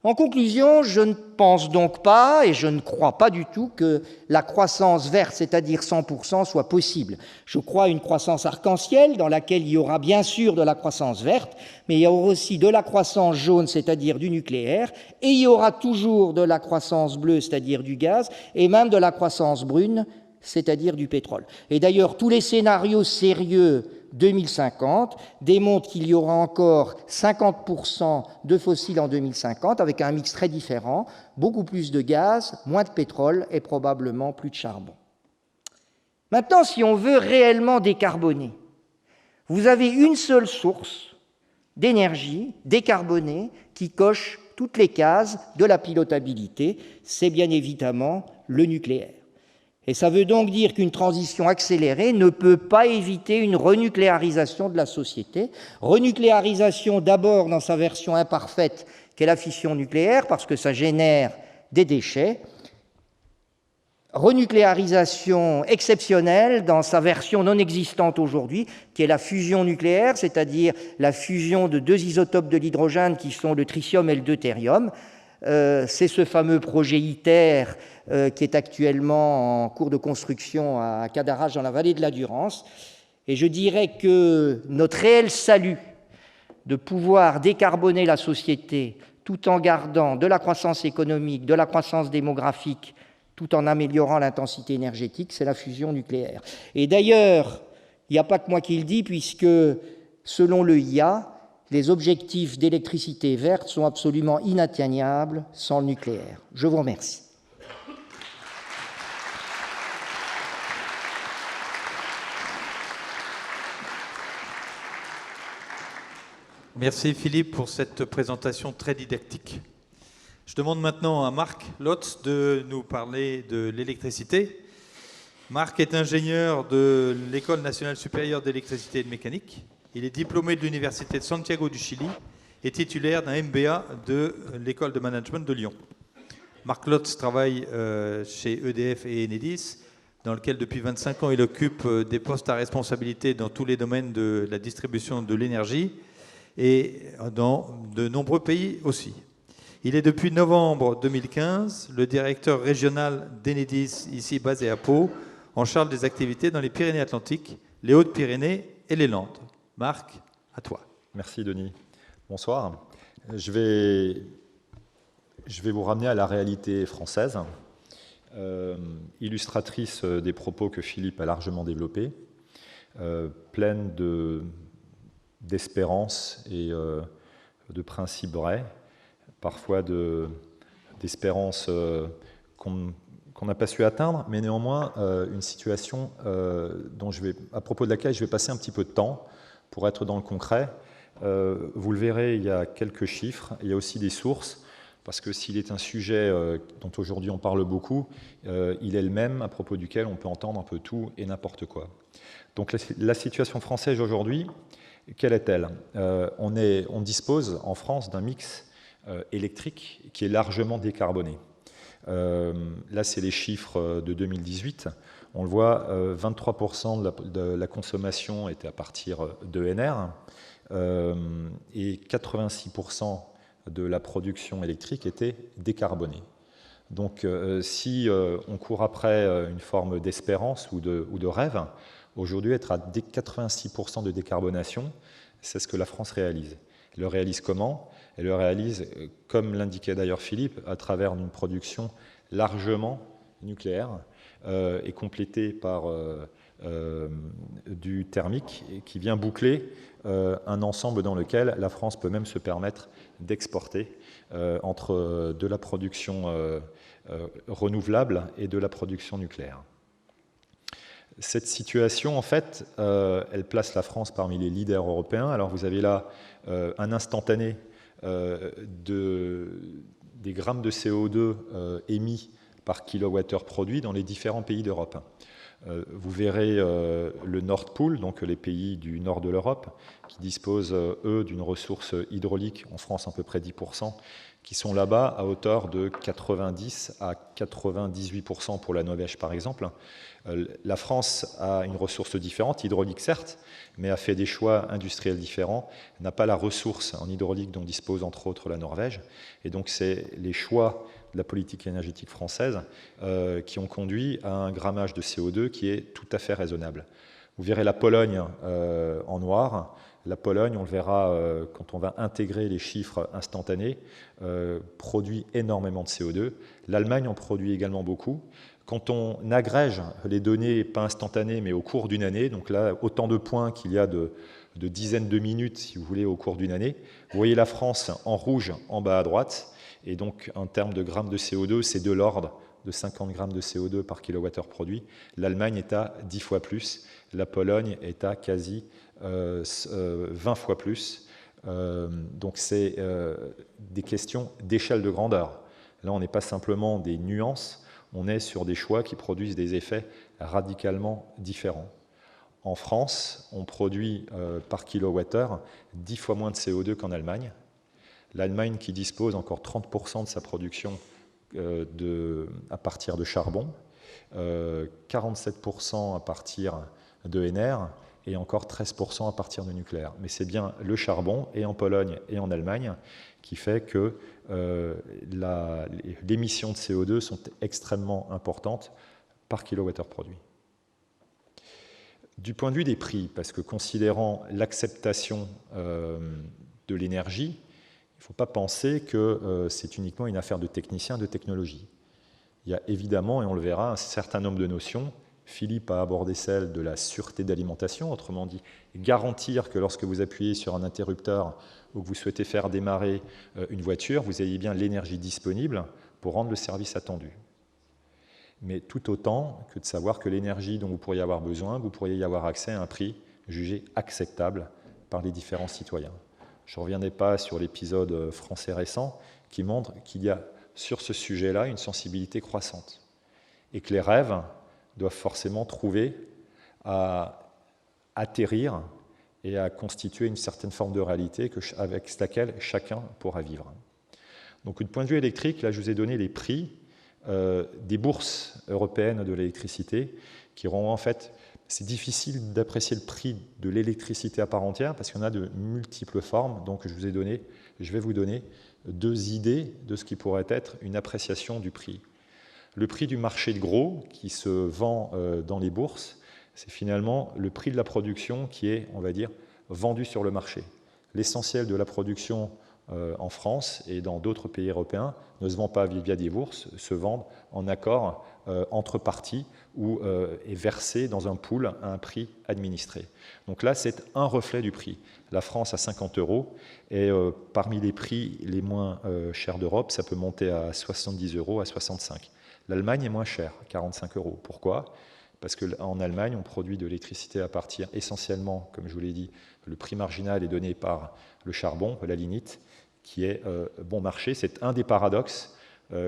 En conclusion, je ne pense donc pas, et je ne crois pas du tout, que la croissance verte, c'est-à-dire 100%, soit possible. Je crois à une croissance arc-en-ciel dans laquelle il y aura bien sûr de la croissance verte, mais il y aura aussi de la croissance jaune, c'est-à-dire du nucléaire, et il y aura toujours de la croissance bleue, c'est-à-dire du gaz, et même de la croissance brune, c'est-à-dire du pétrole. Et d'ailleurs, tous les scénarios sérieux 2050 démontrent qu'il y aura encore 50% de fossiles en 2050, avec un mix très différent, beaucoup plus de gaz, moins de pétrole et probablement plus de charbon. Maintenant, si on veut réellement décarboner, vous avez une seule source d'énergie décarbonée qui coche toutes les cases de la pilotabilité, c'est bien évidemment le nucléaire. Et ça veut donc dire qu'une transition accélérée ne peut pas éviter une renucléarisation de la société. Renucléarisation d'abord dans sa version imparfaite, qu'est la fission nucléaire, parce que ça génère des déchets. Renucléarisation exceptionnelle dans sa version non existante aujourd'hui, qui est la fusion nucléaire, c'est-à-dire la fusion de 2 isotopes de l'hydrogène qui sont le tritium et le deutérium. C'est ce fameux projet ITER qui est actuellement en cours de construction à Cadarache dans la vallée de la Durance. Et je dirais que notre réel salut de pouvoir décarboner la société tout en gardant de la croissance économique, de la croissance démographique, tout en améliorant l'intensité énergétique, c'est la fusion nucléaire. Et d'ailleurs, il n'y a pas que moi qui le dis, puisque selon le IA, les objectifs d'électricité verte sont absolument inatteignables sans le nucléaire. Je vous remercie. Merci Philippe pour cette présentation très didactique. Je demande maintenant à Marc Lotz de nous parler de l'électricité. Marc est ingénieur de l'École nationale supérieure d'électricité et de mécanique. Il est diplômé de l'Université de Santiago du Chili et titulaire d'un MBA de l'École de management de Lyon. Marc Lotz travaille chez EDF et Enedis, dans lequel depuis 25 ans il occupe des postes à responsabilité dans tous les domaines de la distribution de l'énergie et dans de nombreux pays aussi. Il est depuis novembre 2015 le directeur régional d'Enedis, ici basé à Pau, en charge des activités dans les Pyrénées-Atlantiques, les Hautes-Pyrénées et les Landes. Marc, à toi. Merci Denis. Bonsoir. Je vais je vais vous ramener à la réalité française, illustratrice des propos que Philippe a largement développés, pleine d'espérance et de principes vrais, parfois d'espérance qu'on n'a pas su atteindre, mais néanmoins une situation à propos de laquelle je vais passer un petit peu de temps pour être dans le concret. Vous le verrez, il y a quelques chiffres, il y a aussi des sources, parce que s'il est un sujet dont aujourd'hui on parle beaucoup, il est le même à propos duquel on peut entendre un peu tout et n'importe quoi. Donc la situation française aujourd'hui, quelle est-elle? On dispose en France d'un mix électrique qui est largement décarboné. Là, c'est les chiffres de 2018. On le voit, 23% de la consommation était à partir d'ENR et 86% de la production électrique était décarbonée. Donc, si on court après une forme d'espérance ou de rêve, aujourd'hui, être à 86% de décarbonation, c'est ce que la France réalise. Elle le réalise comment? Elle le réalise, comme l'indiquait d'ailleurs Philippe, à travers une production largement nucléaire et complétée par du thermique qui vient boucler un ensemble dans lequel la France peut même se permettre d'exporter entre de la production renouvelable et de la production nucléaire. Cette situation, en fait, elle place la France parmi les leaders européens. Alors vous avez là un instantané des grammes de CO2 émis par kilowattheure produit dans les différents pays d'Europe. Vous verrez le Nord Pool, donc les pays du nord de l'Europe, qui disposent, eux, d'une ressource hydraulique, en France à peu près 10%, qui sont là-bas à hauteur de 90 à 98% pour la Norvège, par exemple. La France a une ressource différente, hydraulique certes, mais a fait des choix industriels différents, n'a pas la ressource en hydraulique dont dispose entre autres la Norvège. Et donc c'est les choix de la politique énergétique française qui ont conduit à un grammage de CO2 qui est tout à fait raisonnable. Vous verrez la Pologne en noir. La Pologne, on le verra quand on va intégrer les chiffres instantanés, produit énormément de CO2. L'Allemagne en produit également beaucoup. Quand on agrège les données, pas instantanées, mais au cours d'une année, donc là, autant de points qu'il y a de dizaines de minutes, si vous voulez, au cours d'une année, vous voyez la France en rouge en bas à droite, et donc en termes de grammes de CO2, c'est de l'ordre de 50 grammes de CO2 par kilowattheure produit. L'Allemagne est à 10 fois plus, la Pologne est à quasi 20 fois plus. Donc c'est des questions d'échelle de grandeur. Là, on n'est pas simplement des nuances, on est sur des choix qui produisent des effets radicalement différents. En France, on produit par kilowattheure 10 fois moins de CO2 qu'en Allemagne. L'Allemagne qui dispose encore 30% de sa production à partir de charbon, 47% à partir d'ENR et encore 13% à partir de nucléaire. Mais c'est bien le charbon, et en Pologne et en Allemagne, qui fait que les émissions de CO2 sont extrêmement importantes par kilowattheure produit. Du point de vue des prix, parce que considérant l'acceptation de l'énergie, il ne faut pas penser que c'est uniquement une affaire de techniciens, de technologie. Il y a évidemment, et on le verra, un certain nombre de notions. Philippe a abordé celle de la sûreté d'alimentation, autrement dit, garantir que lorsque vous appuyez sur un interrupteur ou que vous souhaitez faire démarrer une voiture, vous ayez bien l'énergie disponible pour rendre le service attendu. Mais tout autant que de savoir que l'énergie dont vous pourriez avoir besoin, vous pourriez y avoir accès à un prix jugé acceptable par les différents citoyens. Je ne reviendrai pas sur l'épisode français récent qui montre qu'il y a sur ce sujet-là une sensibilité croissante et que les rêves doivent forcément trouver à atterrir et à constituer une certaine forme de réalité avec laquelle chacun pourra vivre. Donc, du point de vue électrique, là, je vous ai donné les prix des bourses européennes de l'électricité qui auront en fait... C'est difficile d'apprécier le prix de l'électricité à part entière parce qu'il y en a de multiples formes. Donc, je vais vous donner deux idées de ce qui pourrait être une appréciation du prix. Le prix du marché de gros qui se vend dans les bourses, c'est finalement le prix de la production qui est, on va dire, vendu sur le marché. L'essentiel de la production en France et dans d'autres pays européens ne se vendent pas via des bourses, se vendent en accord entre parties ou est versé dans un pool à un prix administré. Donc là, c'est un reflet du prix. La France à 50 € et parmi les prix les moins chers d'Europe, ça peut monter à 70 €, à 65. L'Allemagne est moins chère, 45 €. Pourquoi ? Parce qu'en Allemagne, on produit de l'électricité à partir essentiellement, comme je vous l'ai dit, le prix marginal est donné par le charbon, la lignite, qui est bon marché. C'est un des paradoxes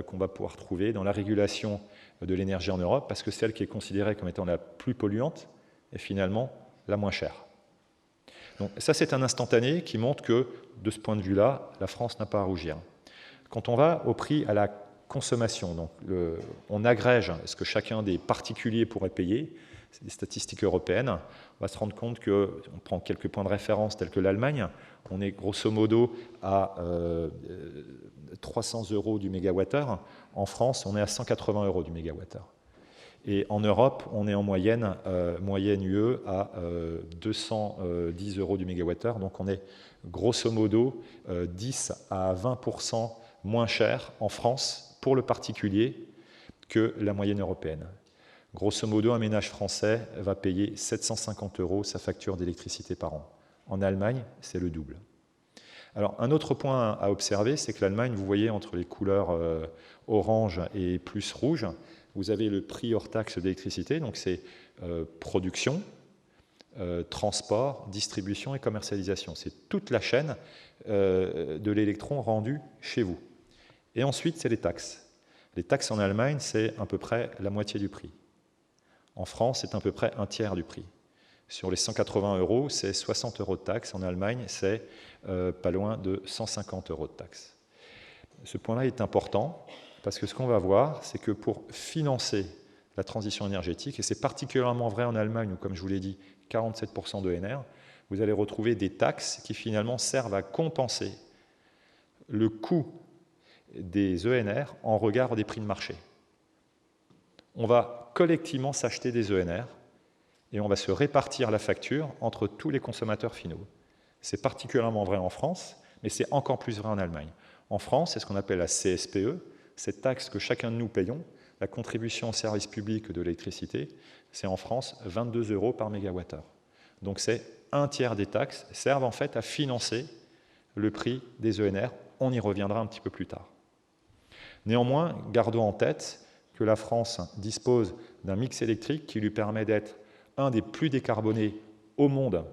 qu'on va pouvoir trouver dans la régulation de l'énergie en Europe, parce que celle qui est considérée comme étant la plus polluante est finalement la moins chère. Donc ça, c'est un instantané qui montre que, de ce point de vue-là, la France n'a pas à rougir. Quand on va au prix à la consommation, donc on agrège ce que chacun des particuliers pourrait payer, c'est des statistiques européennes, on va se rendre compte qu'on prend quelques points de référence tels que l'Allemagne, on est grosso modo à 300 € du mégawattheure. En France, on est à 180 € du mégawattheure. Et en Europe, on est en moyenne UE à 210 € du mégawattheure. Donc on est grosso modo 10 à 20% moins cher en France pour le particulier que la moyenne européenne. Grosso modo, un ménage français va payer 750 € sa facture d'électricité par an. En Allemagne, c'est le double. Alors, un autre point à observer, c'est que l'Allemagne, vous voyez, entre les couleurs orange et plus rouge, vous avez le prix hors taxe d'électricité, donc c'est production, transport, distribution et commercialisation. C'est toute la chaîne de l'électron rendu chez vous. Et ensuite, c'est les taxes. Les taxes en Allemagne, c'est à peu près la moitié du prix. En France, c'est à peu près un tiers du prix. Sur les 180 €, c'est 60 € de taxes. En Allemagne, c'est pas loin de 150 € de taxes. Ce point-là est important parce que ce qu'on va voir, c'est que pour financer la transition énergétique, et c'est particulièrement vrai en Allemagne où, comme je vous l'ai dit, 47% d'ENR, vous allez retrouver des taxes qui finalement servent à compenser le coût des ENR en regard des prix de marché. On va collectivement s'acheter des ENR et on va se répartir la facture entre tous les consommateurs finaux. C'est particulièrement vrai en France, mais c'est encore plus vrai en Allemagne. En France, c'est ce qu'on appelle la CSPE, cette taxe que chacun de nous payons, la contribution au service public de l'électricité, c'est en France 22 € par mégawattheure. Donc c'est un tiers des taxes servent en fait à financer le prix des ENR. On y reviendra un petit peu plus tard. Néanmoins, gardons en tête que la France dispose d'un mix électrique qui lui permet d'être un des plus décarbonés au monde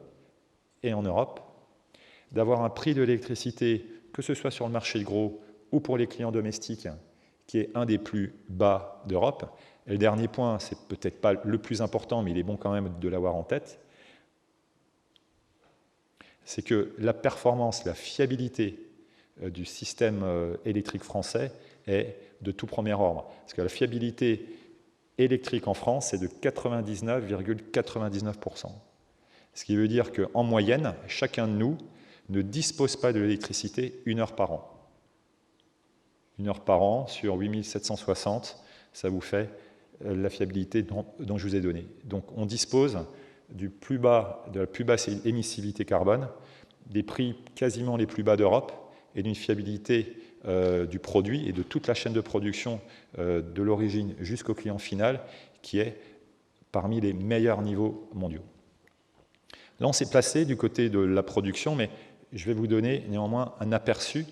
et en Europe, d'avoir un prix de l'électricité, que ce soit sur le marché de gros ou pour les clients domestiques, qui est un des plus bas d'Europe. Et le dernier point, c'est peut-être pas le plus important, mais il est bon quand même de l'avoir en tête, c'est que la performance, la fiabilité du système électrique français est de tout premier ordre. Parce que la fiabilité électrique en France est de 99,99%. Ce qui veut dire qu'en moyenne, chacun de nous ne dispose pas de l'électricité 1 heure par an. 1 heure par an sur 8760, ça vous fait la fiabilité dont je vous ai donné. Donc on dispose de la plus basse émissivité carbone, des prix quasiment les plus bas d'Europe et d'une fiabilité du produit et de toute la chaîne de production de l'origine jusqu'au client final qui est parmi les meilleurs niveaux mondiaux. Là, on s'est placé du côté de la production, mais je vais vous donner néanmoins un aperçu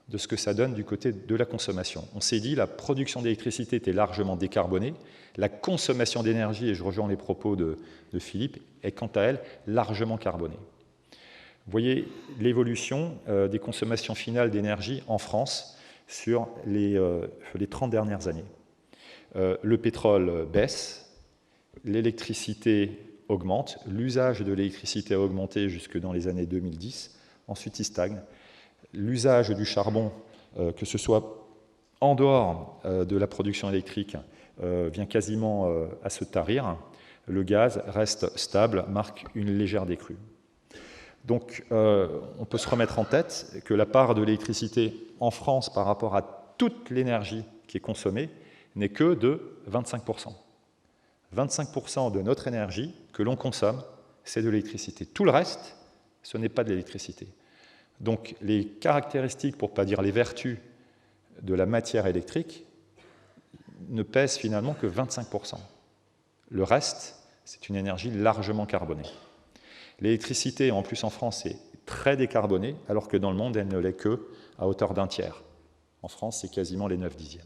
de ce que ça donne du côté de la consommation. On s'est dit la production d'électricité était largement décarbonée, la consommation d'énergie, et je rejoins les propos de Philippe, est quant à elle largement carbonée. Vous voyez l'évolution des consommations finales d'énergie en France sur les 30 dernières années. Le pétrole baisse, l'électricité augmente, l'usage de l'électricité a augmenté jusque dans les années 2010, ensuite il stagne. L'usage du charbon, que ce soit en dehors de la production électrique, vient quasiment à se tarir. Le gaz reste stable, marque une légère décrue. Donc on peut se remettre en tête que la part de l'électricité en France par rapport à toute l'énergie qui est consommée n'est que de 25%. 25% de notre énergie que l'on consomme, c'est de l'électricité. Tout le reste, ce n'est pas de l'électricité. Donc les caractéristiques, pour ne pas dire les vertus, de la matière électrique ne pèsent finalement que 25%. Le reste, c'est une énergie largement carbonée. L'électricité, en plus en France, est très décarbonée, alors que dans le monde, elle ne l'est qu'à hauteur d'un tiers. En France, c'est quasiment les 9/10.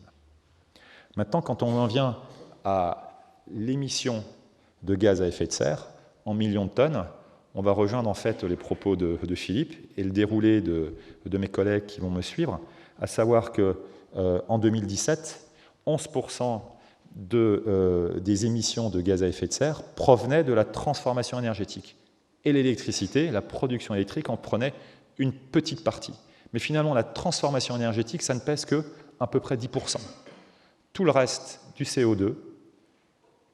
Maintenant, quand on en vient à l'émission de gaz à effet de serre, en millions de tonnes, on va rejoindre en fait les propos de Philippe et le déroulé de mes collègues qui vont me suivre, à savoir qu'en 2017, 11% des émissions de gaz à effet de serre provenaient de la transformation énergétique. Et l'électricité, la production électrique, en prenait une petite partie. Mais finalement, la transformation énergétique, ça ne pèse qu'à peu près 10%. Tout le reste du CO2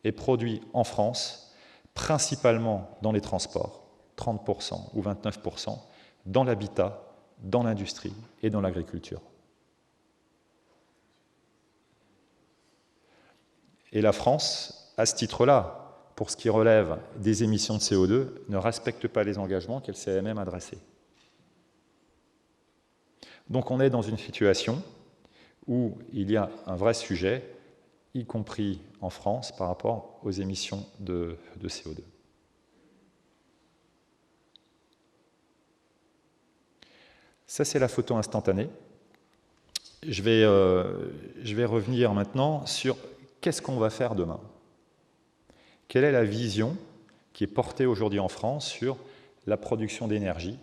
est produit en France, principalement dans les transports, 30% ou 29%, dans l'habitat, dans l'industrie et dans l'agriculture. Et la France, à ce titre-là, pour ce qui relève des émissions de CO2, ne respecte pas les engagements qu'elle s'est elle-même adressés. Donc on est dans une situation où il y a un vrai sujet, y compris en France, par rapport aux émissions de CO2. Ça, c'est la photo instantanée. Je vais revenir maintenant sur qu'est-ce qu'on va faire demain. Quelle est la vision qui est portée aujourd'hui en France sur la production d'énergie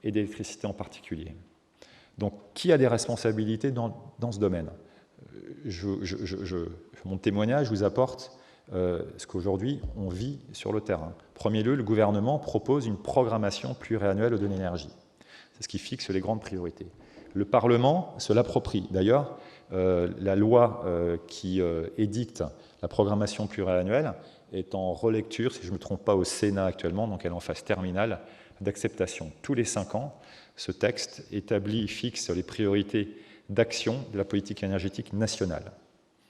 et d'électricité en particulier? Donc, qui a des responsabilités dans ce domaine? Mon témoignage vous apporte ce qu'aujourd'hui on vit sur le terrain. Premier lieu, le gouvernement propose une programmation pluriannuelle de l'énergie. C'est ce qui fixe les grandes priorités. Le Parlement se l'approprie. D'ailleurs, la loi qui édicte la programmation pluriannuelle est en relecture, si je ne me trompe pas, au Sénat actuellement, donc elle est en phase terminale d'acceptation. Tous les 5 ans, ce texte établit, fixe les priorités d'action de la politique énergétique nationale.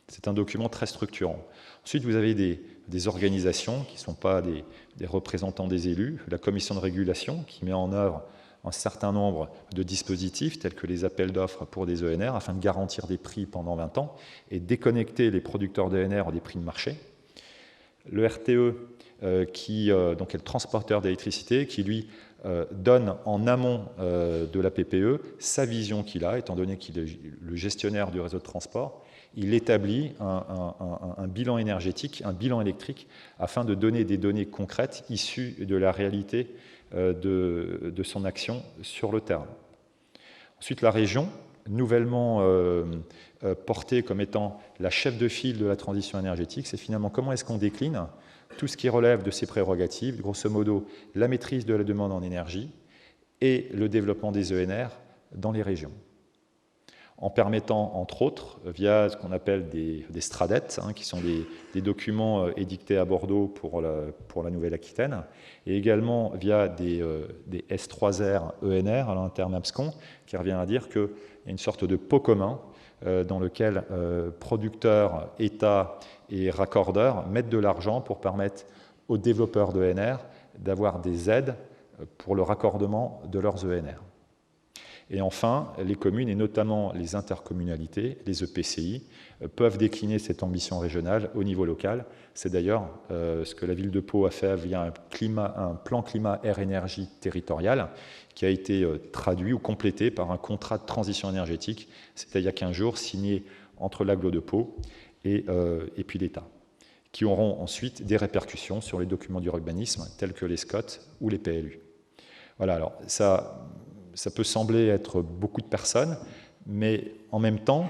C'est un document très structurant. Ensuite, vous avez des organisations qui ne sont pas des représentants des élus, la commission de régulation qui met en œuvre un certain nombre de dispositifs tels que les appels d'offres pour des ENR afin de garantir des prix pendant 20 ans et déconnecter les producteurs d'ENR des prix de marché. Le RTE, qui donc est le transporteur d'électricité, qui lui donne en amont de la PPE sa vision qu'il a, étant donné qu'il est le gestionnaire du réseau de transport. Il établit un bilan énergétique, un bilan électrique, afin de donner des données concrètes issues de la réalité de son action sur le terrain. Ensuite, la région, nouvellement portée comme étant la chef de file de la transition énergétique, c'est finalement comment est-ce qu'on décline tout ce qui relève de ses prérogatives, grosso modo la maîtrise de la demande en énergie et le développement des ENR dans les régions, en permettant, entre autres, via ce qu'on appelle des STRADET, qui sont des documents édictés à Bordeaux pour la Nouvelle-Aquitaine, et également via des S3R ENR, alors un terme abscon, qui revient à dire qu'il y a une sorte de pot commun dans lequel producteurs, États et raccordeurs mettent de l'argent pour permettre aux développeurs d'ENR d'avoir des aides pour le raccordement de leurs ENR. Et enfin, les communes, et notamment les intercommunalités, les EPCI, peuvent décliner cette ambition régionale au niveau local. C'est d'ailleurs ce que la ville de Pau a fait via un plan climat air énergie territorial qui a été traduit ou complété par un contrat de transition énergétique, c'était il y a 15 jours, signé entre l'agglo de Pau et puis l'État, qui auront ensuite des répercussions sur les documents d'urbanisme tels que les SCOT ou les PLU. Voilà, alors ça peut sembler être beaucoup de personnes, mais en même temps,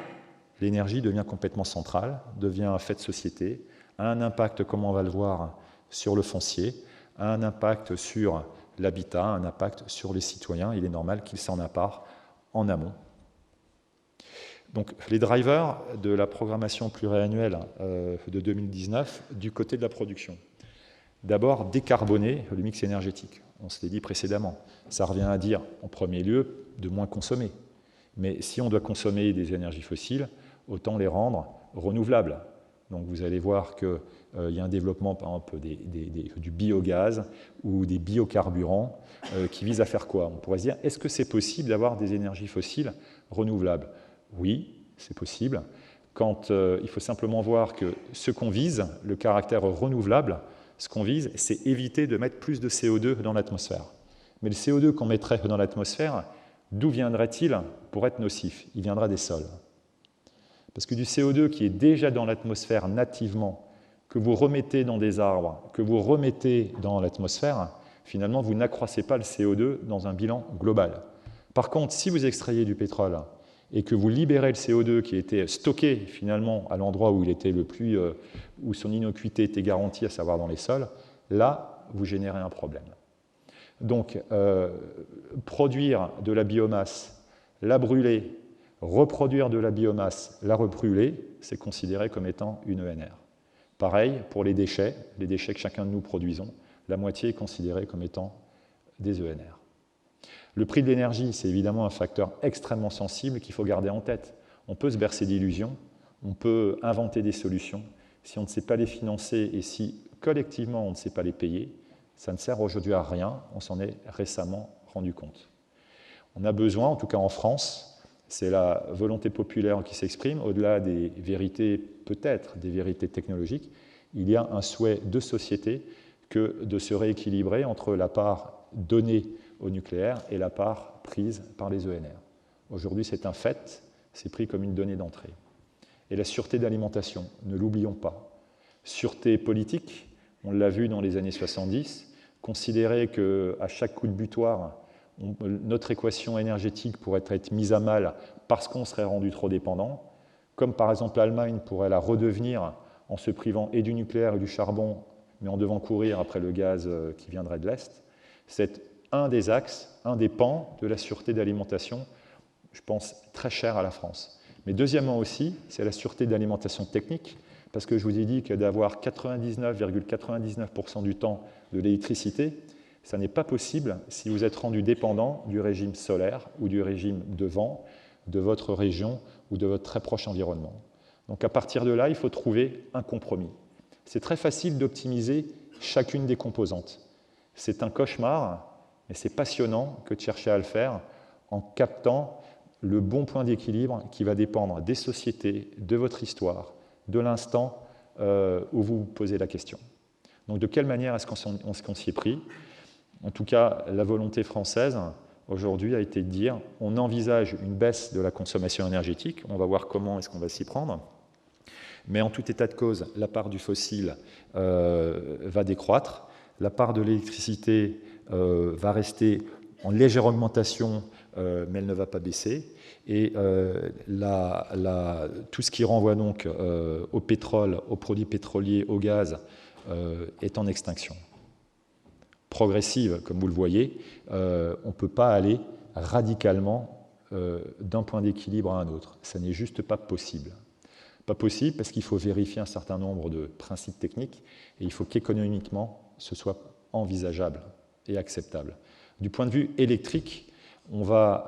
l'énergie devient complètement centrale, devient un fait de société, a un impact, comme on va le voir, sur le foncier, a un impact sur l'habitat, un impact sur les citoyens. Il est normal qu'ils s'en emparent en amont. Donc, les drivers de la programmation pluriannuelle de 2019 du côté de la production. D'abord, décarboner le mix énergétique. On se l'est dit précédemment. Ça revient à dire, en premier lieu, de moins consommer. Mais si on doit consommer des énergies fossiles, autant les rendre renouvelables. Donc vous allez voir qu'il y a un développement, par exemple, du biogaz ou des biocarburants qui visent à faire quoi? On pourrait se dire, est-ce que c'est possible d'avoir des énergies fossiles renouvelables? Oui, c'est possible. Quand il faut simplement voir que ce qu'on vise, le caractère renouvelable, ce qu'on vise, c'est éviter de mettre plus de CO2 dans l'atmosphère. Mais le CO2 qu'on mettrait dans l'atmosphère, d'où viendrait-il pour être nocif? Il viendra des sols. Parce que du CO2 qui est déjà dans l'atmosphère nativement, que vous remettez dans des arbres, que vous remettez dans l'atmosphère, finalement, vous n'accroissez pas le CO2 dans un bilan global. Par contre, si vous extrayez du pétrole et que vous libérez le CO2 qui était stocké finalement à l'endroit où il était le plus, où son innocuité était garantie, à savoir dans les sols, là, vous générez un problème. Donc, produire de la biomasse, la brûler, reproduire de la biomasse, la rebrûler, c'est considéré comme étant une ENR. Pareil pour les déchets que chacun de nous produisons, la moitié est considérée comme étant des ENR. Le prix de l'énergie, c'est évidemment un facteur extrêmement sensible qu'il faut garder en tête. On peut se bercer d'illusions, on peut inventer des solutions. Si on ne sait pas les financer et si collectivement on ne sait pas les payer, ça ne sert aujourd'hui à rien, on s'en est récemment rendu compte. On a besoin, en tout cas en France, c'est la volonté populaire qui s'exprime, au-delà des vérités, peut-être des vérités technologiques, il y a un souhait de société que de se rééquilibrer entre la part donnée au nucléaire et la part prise par les ENR. Aujourd'hui, c'est un fait, c'est pris comme une donnée d'entrée. Et la sûreté d'alimentation, ne l'oublions pas. Sûreté politique, on l'a vu dans les années 70, considérer qu'à chaque coup de butoir, notre équation énergétique pourrait être mise à mal parce qu'on serait rendu trop dépendant, comme par exemple l'Allemagne pourrait la redevenir en se privant et du nucléaire et du charbon, mais en devant courir après le gaz qui viendrait de l'Est. C'est un des axes, un des pans de la sûreté d'alimentation, je pense, très cher à la France. Mais deuxièmement aussi, c'est la sûreté d'alimentation technique, parce que je vous ai dit que d'avoir 99,99% du temps de l'électricité, ça n'est pas possible si vous êtes rendu dépendant du régime solaire ou du régime de vent de votre région ou de votre très proche environnement. Donc à partir de là, il faut trouver un compromis. C'est très facile d'optimiser chacune des composantes. C'est un cauchemar, mais c'est passionnant que de chercher à le faire en captant le bon point d'équilibre qui va dépendre des sociétés, de votre histoire, de l'instant où vous vous posez la question. Donc de quelle manière est-ce qu'on s'y est pris? En tout cas, la volonté française, aujourd'hui, a été de dire on envisage une baisse de la consommation énergétique, on va voir comment est-ce qu'on va s'y prendre, mais en tout état de cause, la part du fossile va décroître, la part de l'électricité va rester en légère augmentation, mais elle ne va pas baisser, et tout ce qui renvoie donc au pétrole, aux produits pétroliers, au gaz, est en extinction. Progressive, comme vous le voyez, on ne peut pas aller radicalement d'un point d'équilibre à un autre. Ça n'est juste pas possible. Pas possible parce qu'il faut vérifier un certain nombre de principes techniques et il faut qu'économiquement, ce soit envisageable et acceptable. Du point de vue électrique, on va,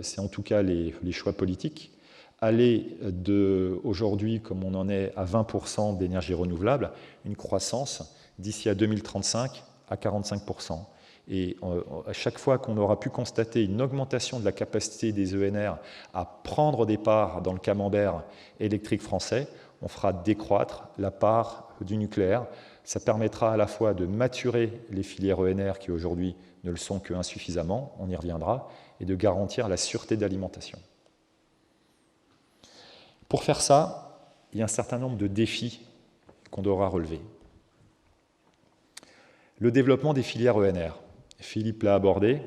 c'est en tout cas les choix politiques, aller de aujourd'hui, comme on en est à 20% d'énergie renouvelable, une croissance d'ici à 2035 à 45%. Et à chaque fois qu'on aura pu constater une augmentation de la capacité des ENR à prendre des parts dans le camembert électrique français, on fera décroître la part du nucléaire. Ça permettra à la fois de maturer les filières ENR qui aujourd'hui ne le sont qu'insuffisamment, on y reviendra, et de garantir la sûreté d'alimentation. Pour faire ça, il y a un certain nombre de défis qu'on devra relever. Le développement des filières ENR. Philippe l'a abordé.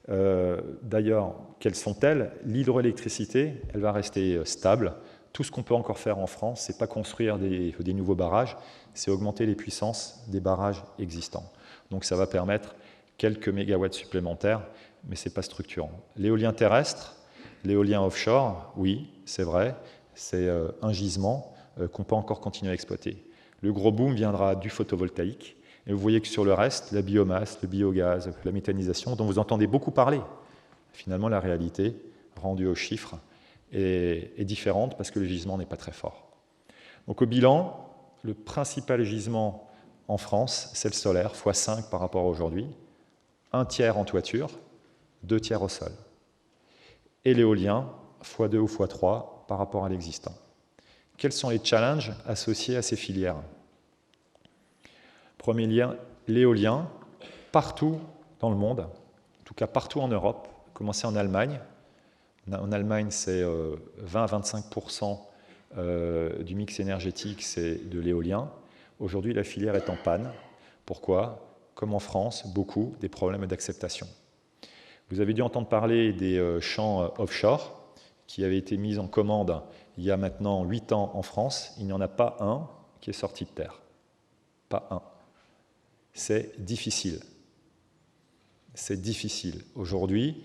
D'ailleurs, quelles sont-elles? L'hydroélectricité, elle va rester stable. Tout ce qu'on peut encore faire en France, ce n'est pas construire des nouveaux barrages, c'est augmenter les puissances des barrages existants. Donc ça va permettre quelques mégawatts supplémentaires, mais ce n'est pas structurant. L'éolien terrestre, l'éolien offshore, oui, c'est vrai, c'est un gisement qu'on peut encore continuer à exploiter. Le gros boom viendra du photovoltaïque. Et vous voyez que sur le reste, la biomasse, le biogaz, la méthanisation, dont vous entendez beaucoup parler, finalement la réalité, rendue aux chiffres, est différente parce que le gisement n'est pas très fort. Donc au bilan, le principal gisement en France, c'est le solaire, x5 par rapport à aujourd'hui. 1 tiers en toiture, 2 tiers au sol. Et l'éolien, x2 ou x3 par rapport à l'existant. Quels sont les challenges associés à ces filières? Premier lien, l'éolien, partout dans le monde, en tout cas partout en Europe, commencé en Allemagne. En Allemagne, c'est 20 à 25% du mix énergétique, c'est de l'éolien. Aujourd'hui, la filière est en panne. Pourquoi? Comme en France, beaucoup des problèmes d'acceptation. Vous avez dû entendre parler des champs offshore qui avaient été mis en commande il y a maintenant 8 ans en France. Il n'y en a pas un qui est sorti de terre. Pas un. C'est difficile. C'est difficile. Aujourd'hui,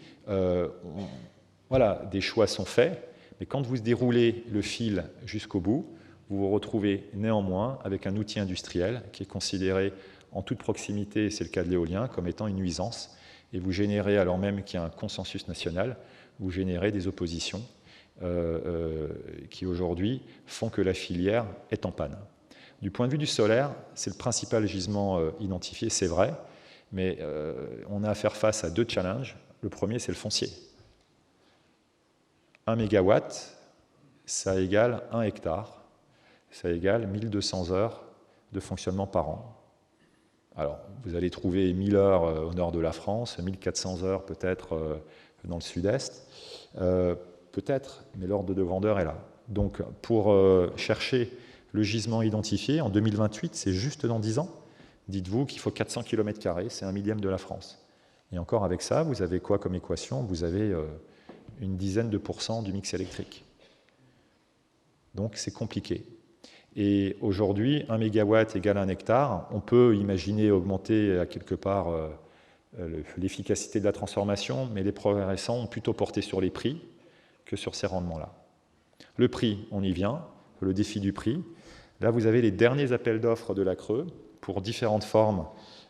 voilà, des choix sont faits, mais quand vous déroulez le fil jusqu'au bout, vous vous retrouvez néanmoins avec un outil industriel qui est considéré en toute proximité, c'est le cas de l'éolien, comme étant une nuisance. Et vous générez, alors même qu'il y a un consensus national, vous générez des oppositions qui aujourd'hui font que la filière est en panne. Du point de vue du solaire, c'est le principal gisement identifié, c'est vrai, mais on a à faire face à 2 challenges. Le premier, c'est le foncier. 1 mégawatt, ça égale 1 hectare, ça égale 1200 heures de fonctionnement par an. Alors, vous allez trouver 1000 heures au nord de la France, 1400 heures peut-être dans le sud-est, peut-être, mais l'ordre de grandeur est là. Donc, pour chercher le gisement identifié, en 2028, c'est juste dans 10 ans, dites-vous qu'il faut 400 km², c'est 1/1000 de la France. Et encore avec ça, vous avez quoi comme équation? Vous avez une dizaine de % du mix électrique. Donc, c'est compliqué. Et aujourd'hui, 1 mégawatt égale 1 hectare. On peut imaginer augmenter à quelque part l'efficacité de la transformation, mais les progrès récents ont plutôt porté sur les prix que sur ces rendements-là. Le prix, on y vient, le défi du prix. Là, vous avez les derniers appels d'offres de la Creux pour différentes formes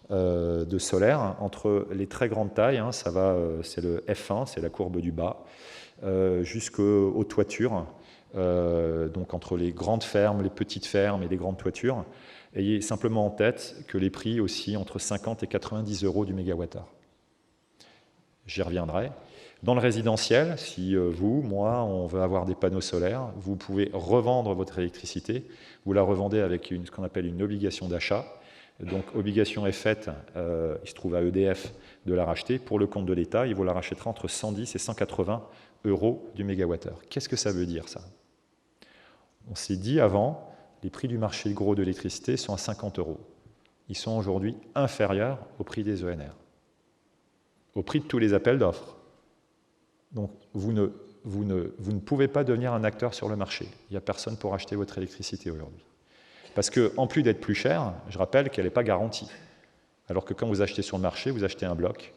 de solaire, entre les très grandes tailles, hein, ça va, c'est le F1, c'est la courbe du bas, jusqu'aux toitures. Donc entre les grandes fermes, les petites fermes et les grandes toitures, ayez simplement en tête que les prix oscillent entre 50 et 90 € du mégawattheure. J'y reviendrai. Dans le résidentiel, si vous, moi, on veut avoir des panneaux solaires, vous pouvez revendre votre électricité. Vous la revendez avec ce qu'on appelle une obligation d'achat. Donc, obligation est faite, il se trouve à EDF de la racheter. Pour le compte de l'État, il vous la rachètera entre 110 et 180 € du mégawattheure. Qu'est-ce que ça veut dire, ça? On s'est dit avant, les prix du marché gros de l'électricité sont à 50 €. Ils sont aujourd'hui inférieurs au prix des ENR, au prix de tous les appels d'offres. Donc, vous ne pouvez pas devenir un acteur sur le marché. Il n'y a personne pour acheter votre électricité aujourd'hui. Parce qu'en plus d'être plus cher, je rappelle qu'elle n'est pas garantie. Alors que quand vous achetez sur le marché, vous achetez un bloc.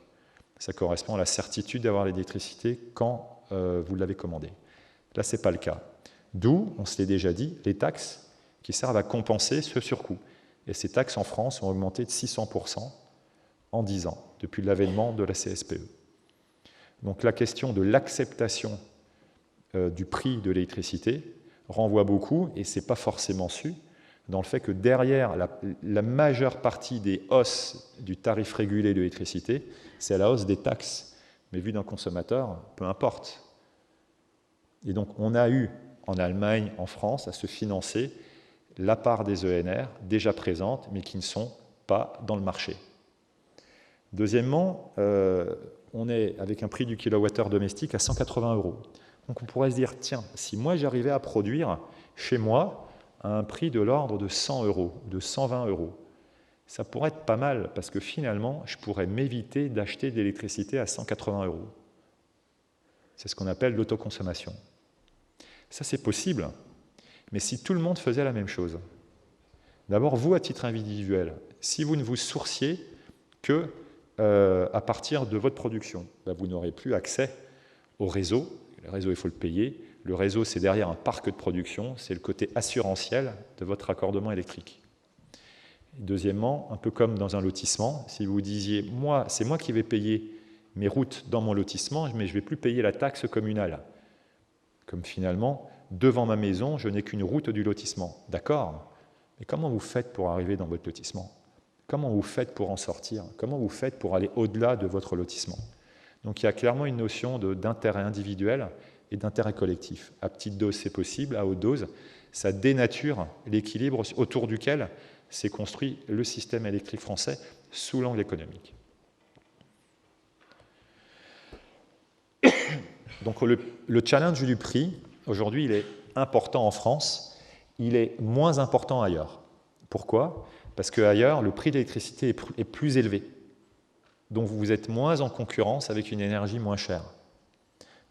Ça correspond à la certitude d'avoir l'électricité quand vous l'avez commandée. Là, ce n'est pas le cas. D'où, on se l'est déjà dit, les taxes qui servent à compenser ce surcoût. Et ces taxes en France ont augmenté de 600% en 10 ans, depuis l'avènement de la CSPE. Donc la question de l'acceptation du prix de l'électricité renvoie beaucoup, et ce n'est pas forcément su, dans le fait que derrière la majeure partie des hausses du tarif régulé de l'électricité, c'est la hausse des taxes. Mais vu d'un consommateur, peu importe. Et donc on a eu en Allemagne, en France, à se financer la part des ENR déjà présentes, mais qui ne sont pas dans le marché. Deuxièmement, on est avec un prix du kilowattheure domestique à 180 €. Donc on pourrait se dire, tiens, si moi j'arrivais à produire chez moi à un prix de l'ordre de 100 €, de 120 €, ça pourrait être pas mal, parce que finalement, je pourrais m'éviter d'acheter de l'électricité à 180 €. C'est ce qu'on appelle l'autoconsommation. Ça, c'est possible, mais si tout le monde faisait la même chose. D'abord, vous, à titre individuel, si vous ne vous sourciez que à partir de votre production, ben vous n'aurez plus accès au réseau. Le réseau, il faut le payer. Le réseau, c'est derrière un parc de production, c'est le côté assurantiel de votre raccordement électrique. Et deuxièmement, un peu comme dans un lotissement, si vous disiez, moi, c'est moi qui vais payer mes routes dans mon lotissement, mais je ne vais plus payer la taxe communale. Comme finalement, devant ma maison, je n'ai qu'une route du lotissement. D'accord, mais comment vous faites pour arriver dans votre lotissement? Comment vous faites pour en sortir? Comment vous faites pour aller au-delà de votre lotissement? Donc il y a clairement une notion d'intérêt individuel et d'intérêt collectif. À petite dose, c'est possible. À haute dose, ça dénature l'équilibre autour duquel s'est construit le système électrique français sous l'angle économique. Donc le challenge du prix, aujourd'hui, il est important en France, il est moins important ailleurs. Pourquoi? Parce qu'ailleurs, le prix de l'électricité est plus élevé. Donc vous êtes moins en concurrence avec une énergie moins chère.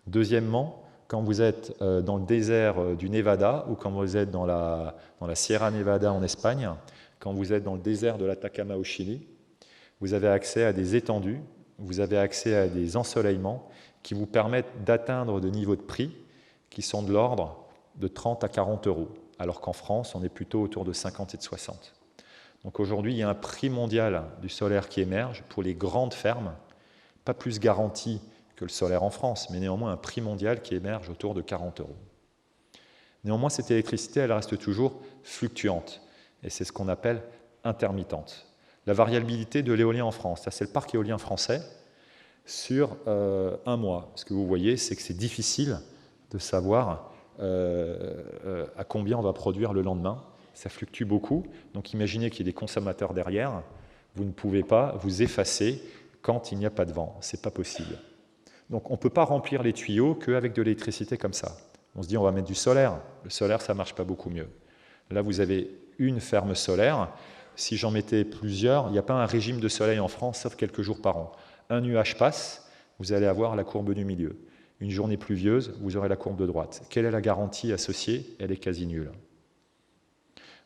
Deuxièmement, quand vous êtes dans le désert du Nevada ou quand vous êtes dans la Sierra Nevada en Espagne, quand vous êtes dans le désert de l'Atacama au Chili, vous avez accès à des étendues, vous avez accès à des ensoleillements qui vous permettent d'atteindre des niveaux de prix qui sont de l'ordre de 30 à 40 euros, alors qu'en France, on est plutôt autour de 50 et de 60. Donc aujourd'hui, il y a un prix mondial du solaire qui émerge pour les grandes fermes, pas plus garanti que le solaire en France, mais néanmoins un prix mondial qui émerge autour de 40 euros. Néanmoins, cette électricité, elle reste toujours fluctuante, et c'est ce qu'on appelle intermittente. La variabilité de l'éolien en France, ça c'est le parc éolien français, sur un mois. Ce que vous voyez, c'est que c'est difficile de savoir à combien on va produire le lendemain. Ça fluctue beaucoup, donc imaginez qu'il y ait des consommateurs derrière, vous ne pouvez pas vous effacer quand il n'y a pas de vent, c'est pas possible. Donc on ne peut pas remplir les tuyaux qu'avec de l'électricité comme ça. On se dit on va mettre du solaire, le solaire ça marche pas beaucoup mieux. Là vous avez une ferme solaire, si j'en mettais plusieurs, il n'y a pas un régime de soleil en France sauf quelques jours par an. Un nuage passe, vous allez avoir la courbe du milieu. Une journée pluvieuse, vous aurez la courbe de droite. Quelle est la garantie associée? Elle est quasi nulle.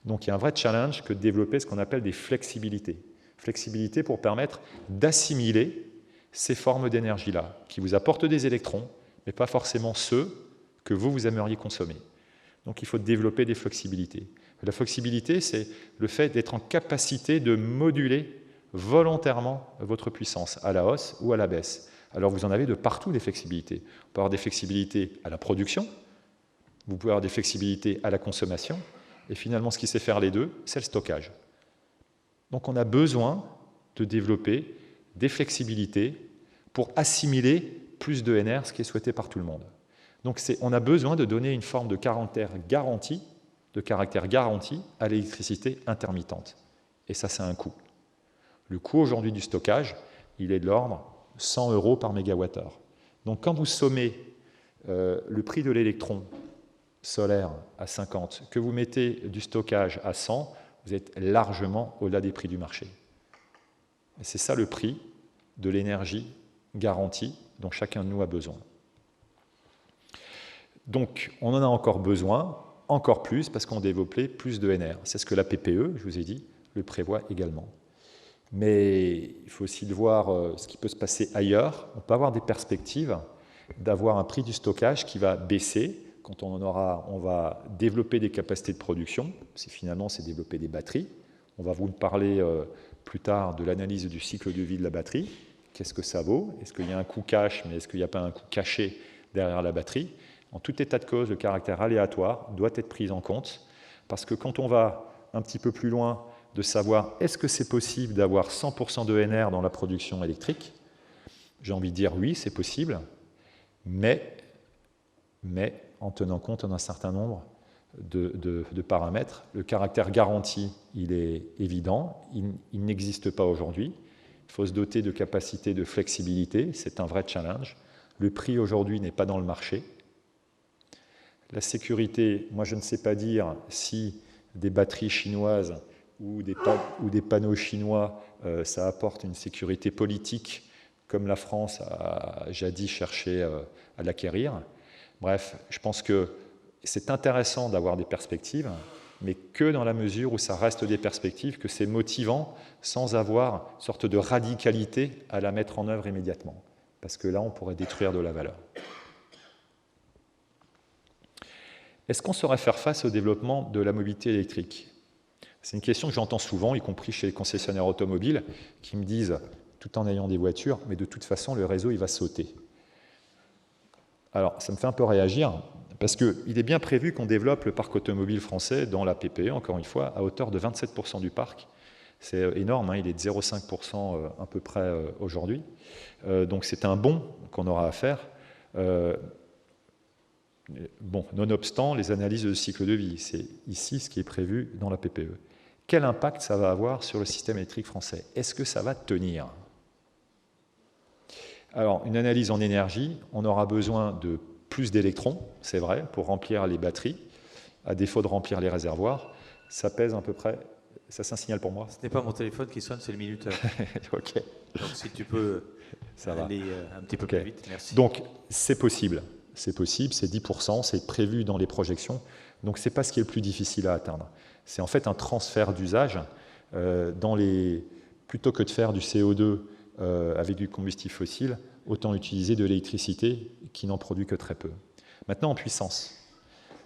Donc il y a un vrai challenge que de développer ce qu'on appelle des flexibilités. Flexibilité pour permettre d'assimiler ces formes d'énergie-là, qui vous apportent des électrons, mais pas forcément ceux que vous aimeriez consommer. Donc il faut développer des flexibilités. La flexibilité, c'est le fait d'être en capacité de moduler volontairement votre puissance, à la hausse ou à la baisse. Alors vous en avez de partout des flexibilités. Vous pouvez avoir des flexibilités à la production, vous pouvez avoir des flexibilités à la consommation, et finalement, ce qui sait faire les deux, c'est le stockage. Donc on a besoin de développer des flexibilités pour assimiler plus de NR, ce qui est souhaité par tout le monde. Donc on a besoin de donner une forme de caractère garanti à l'électricité intermittente. Et ça, c'est un coût. Le coût aujourd'hui du stockage, il est de l'ordre 100 € par mégawattheure. Donc quand vous sommez le prix de l'électron solaire à 50, que vous mettez du stockage à 100, vous êtes largement au-delà des prix du marché. Et c'est ça le prix de l'énergie garantie dont chacun de nous a besoin. Donc on en a encore besoin, encore plus, parce qu'on développait plus de NR. C'est ce que la PPE, je vous ai dit, le prévoit également. Mais il faut aussi le voir ce qui peut se passer ailleurs. On peut avoir des perspectives d'avoir un prix du stockage qui va baisser. Quand on va développer des capacités de production. Finalement, c'est développer des batteries. On va vous parler plus tard de l'analyse du cycle de vie de la batterie. Qu'est-ce que ça vaut? Est-ce qu'il y a un coût cash, mais est-ce qu'il n'y a pas un coût caché derrière la batterie? En tout état de cause, le caractère aléatoire doit être pris en compte, parce que quand on va un petit peu plus loin de savoir est-ce que c'est possible d'avoir 100% de NR dans la production électrique, j'ai envie de dire oui, c'est possible, mais en tenant compte d'un certain nombre de paramètres. Le caractère garanti, il est évident, il n'existe pas aujourd'hui. Il faut se doter de capacités de flexibilité, c'est un vrai challenge. Le prix aujourd'hui n'est pas dans le marché. La sécurité, moi je ne sais pas dire si des batteries chinoises ou des panneaux chinois, ça apporte une sécurité politique comme la France a jadis cherché à l'acquérir. Bref, je pense que c'est intéressant d'avoir des perspectives, mais que dans la mesure où ça reste des perspectives, que c'est motivant sans avoir une sorte de radicalité à la mettre en œuvre immédiatement. Parce que là, on pourrait détruire de la valeur. Est-ce qu'on saurait faire face au développement de la mobilité électrique? C'est une question que j'entends souvent, y compris chez les concessionnaires automobiles, qui me disent, tout en ayant des voitures, mais de toute façon, le réseau, il va sauter. Alors, ça me fait un peu réagir, Parce qu'il est bien prévu qu'on développe le parc automobile français dans la PPE, encore une fois, à hauteur de 27% du parc. C'est énorme, hein, il est de 0,5% à peu près aujourd'hui. Donc c'est un bond qu'on aura à faire. Bon, nonobstant les analyses de cycle de vie, c'est ici ce qui est prévu dans la PPE. Quel impact ça va avoir sur le système électrique français? Est-ce que ça va tenir? Alors, une analyse en énergie, on aura besoin de plus d'électrons, c'est vrai, pour remplir les batteries, à défaut de remplir les réservoirs. Ça pèse à peu près... Ça, c'est un signal pour moi? Ce n'est pas mon téléphone qui sonne, c'est le minuteur. Ok. Donc si tu peux ça va aller un petit peu plus vite, merci. Donc, c'est possible. C'est possible, c'est 10%, c'est prévu dans les projections. Donc, ce n'est pas ce qui est le plus difficile à atteindre. C'est en fait un transfert d'usage. Plutôt que de faire du CO2 avec du combustible fossile, autant utiliser de l'électricité qui n'en produit que très peu. Maintenant, en puissance.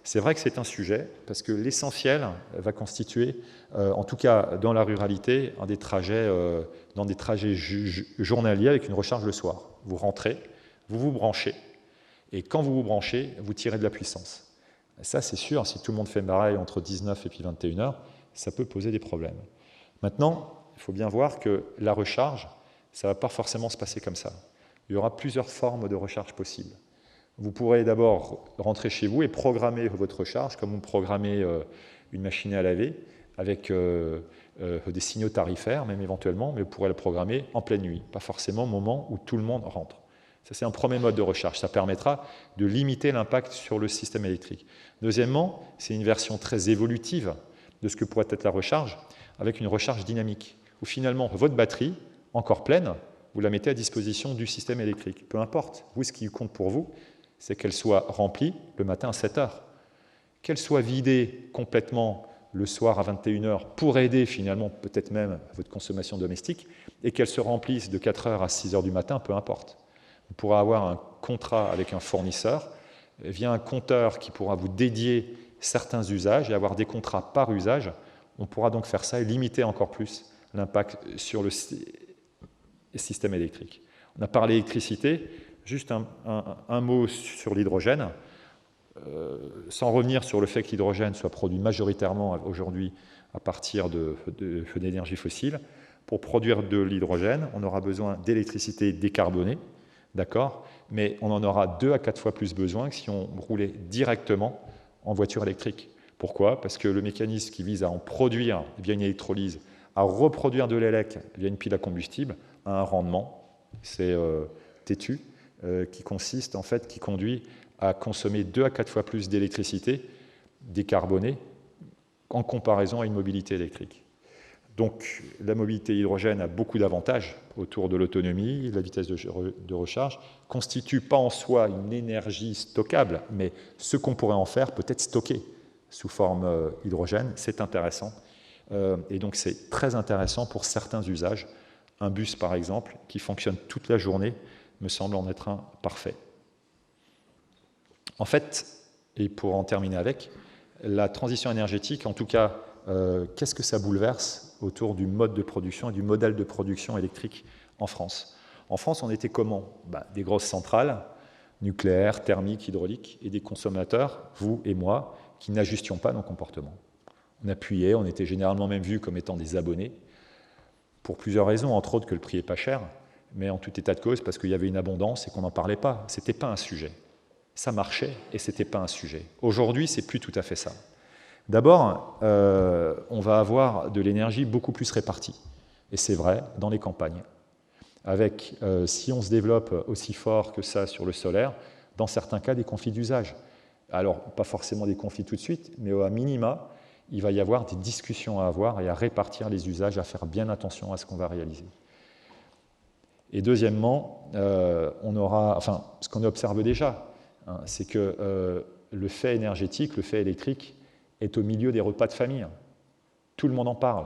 C'est vrai que c'est un sujet, parce que l'essentiel va constituer, en tout cas dans la ruralité, dans des trajets journaliers avec une recharge le soir. Vous rentrez, vous vous branchez, et quand vous vous branchez, vous tirez de la puissance. Ça, c'est sûr, si tout le monde fait pareil entre 19 et puis 21 heures, ça peut poser des problèmes. Maintenant, il faut bien voir que la recharge, ça ne va pas forcément se passer comme ça. Il y aura plusieurs formes de recharge possibles. Vous pourrez d'abord rentrer chez vous et programmer votre recharge, comme vous programmez une machine à laver, avec des signaux tarifaires, même éventuellement, mais vous pourrez la programmer en pleine nuit, pas forcément au moment où tout le monde rentre. Ça, c'est un premier mode de recharge. Ça permettra de limiter l'impact sur le système électrique. Deuxièmement, c'est une version très évolutive de ce que pourrait être la recharge, avec une recharge dynamique, où finalement, votre batterie, encore pleine, vous la mettez à disposition du système électrique. Peu importe, vous, ce qui compte pour vous, c'est qu'elle soit remplie le matin à 7 heures. Qu'elle soit vidée complètement le soir à 21 heures pour aider finalement peut-être même à votre consommation domestique, et qu'elle se remplisse de 4 heures à 6 heures du matin, peu importe. Vous pourrez avoir un contrat avec un fournisseur via un compteur qui pourra vous dédier certains usages et avoir des contrats par usage. On pourra donc faire ça et limiter encore plus l'impact sur le système électrique. On a parlé électricité, juste un mot sur l'hydrogène, sans revenir sur le fait que l'hydrogène soit produit majoritairement aujourd'hui à partir d'énergie fossile. Pour produire de l'hydrogène, on aura besoin d'électricité décarbonée, d'accord, mais on en aura 2 à 4 fois plus besoin que si on roulait directement en voiture électrique. Pourquoi? Parce que le mécanisme qui vise à en produire via une électrolyse, à reproduire de l'élec via une pile à combustible, a un rendement, c'est têtu, qui consiste en fait, qui conduit à consommer 2 à 4 fois plus d'électricité décarbonée en comparaison à une mobilité électrique. Donc la mobilité hydrogène a beaucoup d'avantages autour de l'autonomie, la vitesse de recharge, constitue pas en soi une énergie stockable, mais ce qu'on pourrait en faire peut être stocké sous forme hydrogène, c'est intéressant. Et donc c'est très intéressant pour certains usages. Un bus par exemple, qui fonctionne toute la journée, me semble en être un parfait. En fait, et pour en terminer avec, la transition énergétique, en tout cas, qu'est-ce que ça bouleverse autour du mode de production et du modèle de production électrique en France? En France, on était comment? Des grosses centrales, nucléaires, thermiques, hydrauliques, et des consommateurs, vous et moi, qui n'ajustions pas nos comportements. On appuyait, on était généralement même vus comme étant des abonnés, pour plusieurs raisons, entre autres que le prix n'est pas cher, mais en tout état de cause, parce qu'il y avait une abondance et qu'on n'en parlait pas. Ce n'était pas un sujet. Ça marchait et ce n'était pas un sujet. Aujourd'hui, ce n'est plus tout à fait ça. D'abord, on va avoir de l'énergie beaucoup plus répartie. Et c'est vrai dans les campagnes. Avec, si on se développe aussi fort que ça sur le solaire, dans certains cas, des conflits d'usage. Alors, pas forcément des conflits tout de suite, mais à minima, il va y avoir des discussions à avoir et à répartir les usages, à faire bien attention à ce qu'on va réaliser. Et deuxièmement, on aura, enfin, ce qu'on observe déjà, hein, c'est que le fait énergétique, le fait électrique, est au milieu des repas de famille. Tout le monde en parle.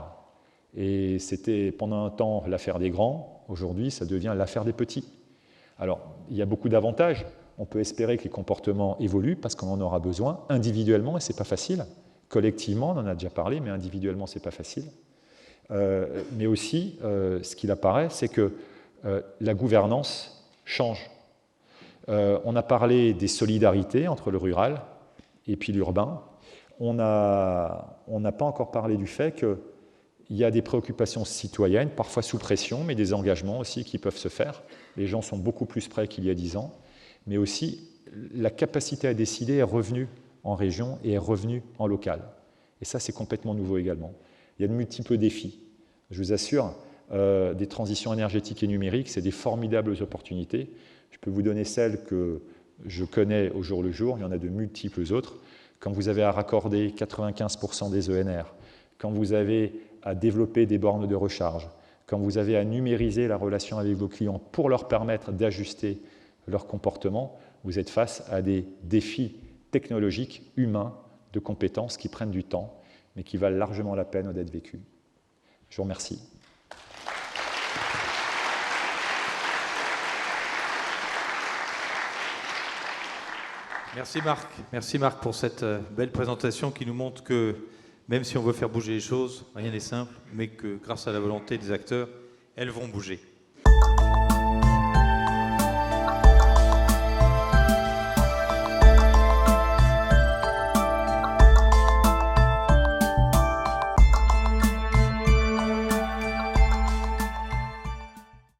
Et c'était pendant un temps l'affaire des grands, aujourd'hui ça devient l'affaire des petits. Alors, il y a beaucoup d'avantages. On peut espérer que les comportements évoluent parce qu'on en aura besoin individuellement, et ce n'est pas facile. Collectivement, on en a déjà parlé, mais individuellement, ce n'est pas facile. Mais aussi, ce qu'il apparaît, c'est que la gouvernance change. On a parlé des solidarités entre le rural et puis l'urbain. On n'a pas encore parlé du fait qu'il y a des préoccupations citoyennes, parfois sous pression, mais des engagements aussi qui peuvent se faire. Les gens sont beaucoup plus prêts qu'il y a 10 ans, mais aussi la capacité à décider est revenue en région et est revenue en local. Et ça, c'est complètement nouveau également. Il y a de multiples défis. Je vous assure, des transitions énergétiques et numériques, c'est des formidables opportunités. Je peux vous donner celles que je connais au jour le jour, il y en a de multiples autres. Quand vous avez à raccorder 95% des ENR, quand vous avez à développer des bornes de recharge, quand vous avez à numériser la relation avec vos clients pour leur permettre d'ajuster leur comportement, vous êtes face à des défis technologiques, humains, de compétences qui prennent du temps, mais qui valent largement la peine d'être vécus. Je vous remercie. Merci Marc pour cette belle présentation qui nous montre que même si on veut faire bouger les choses, rien n'est simple, mais que grâce à la volonté des acteurs, elles vont bouger.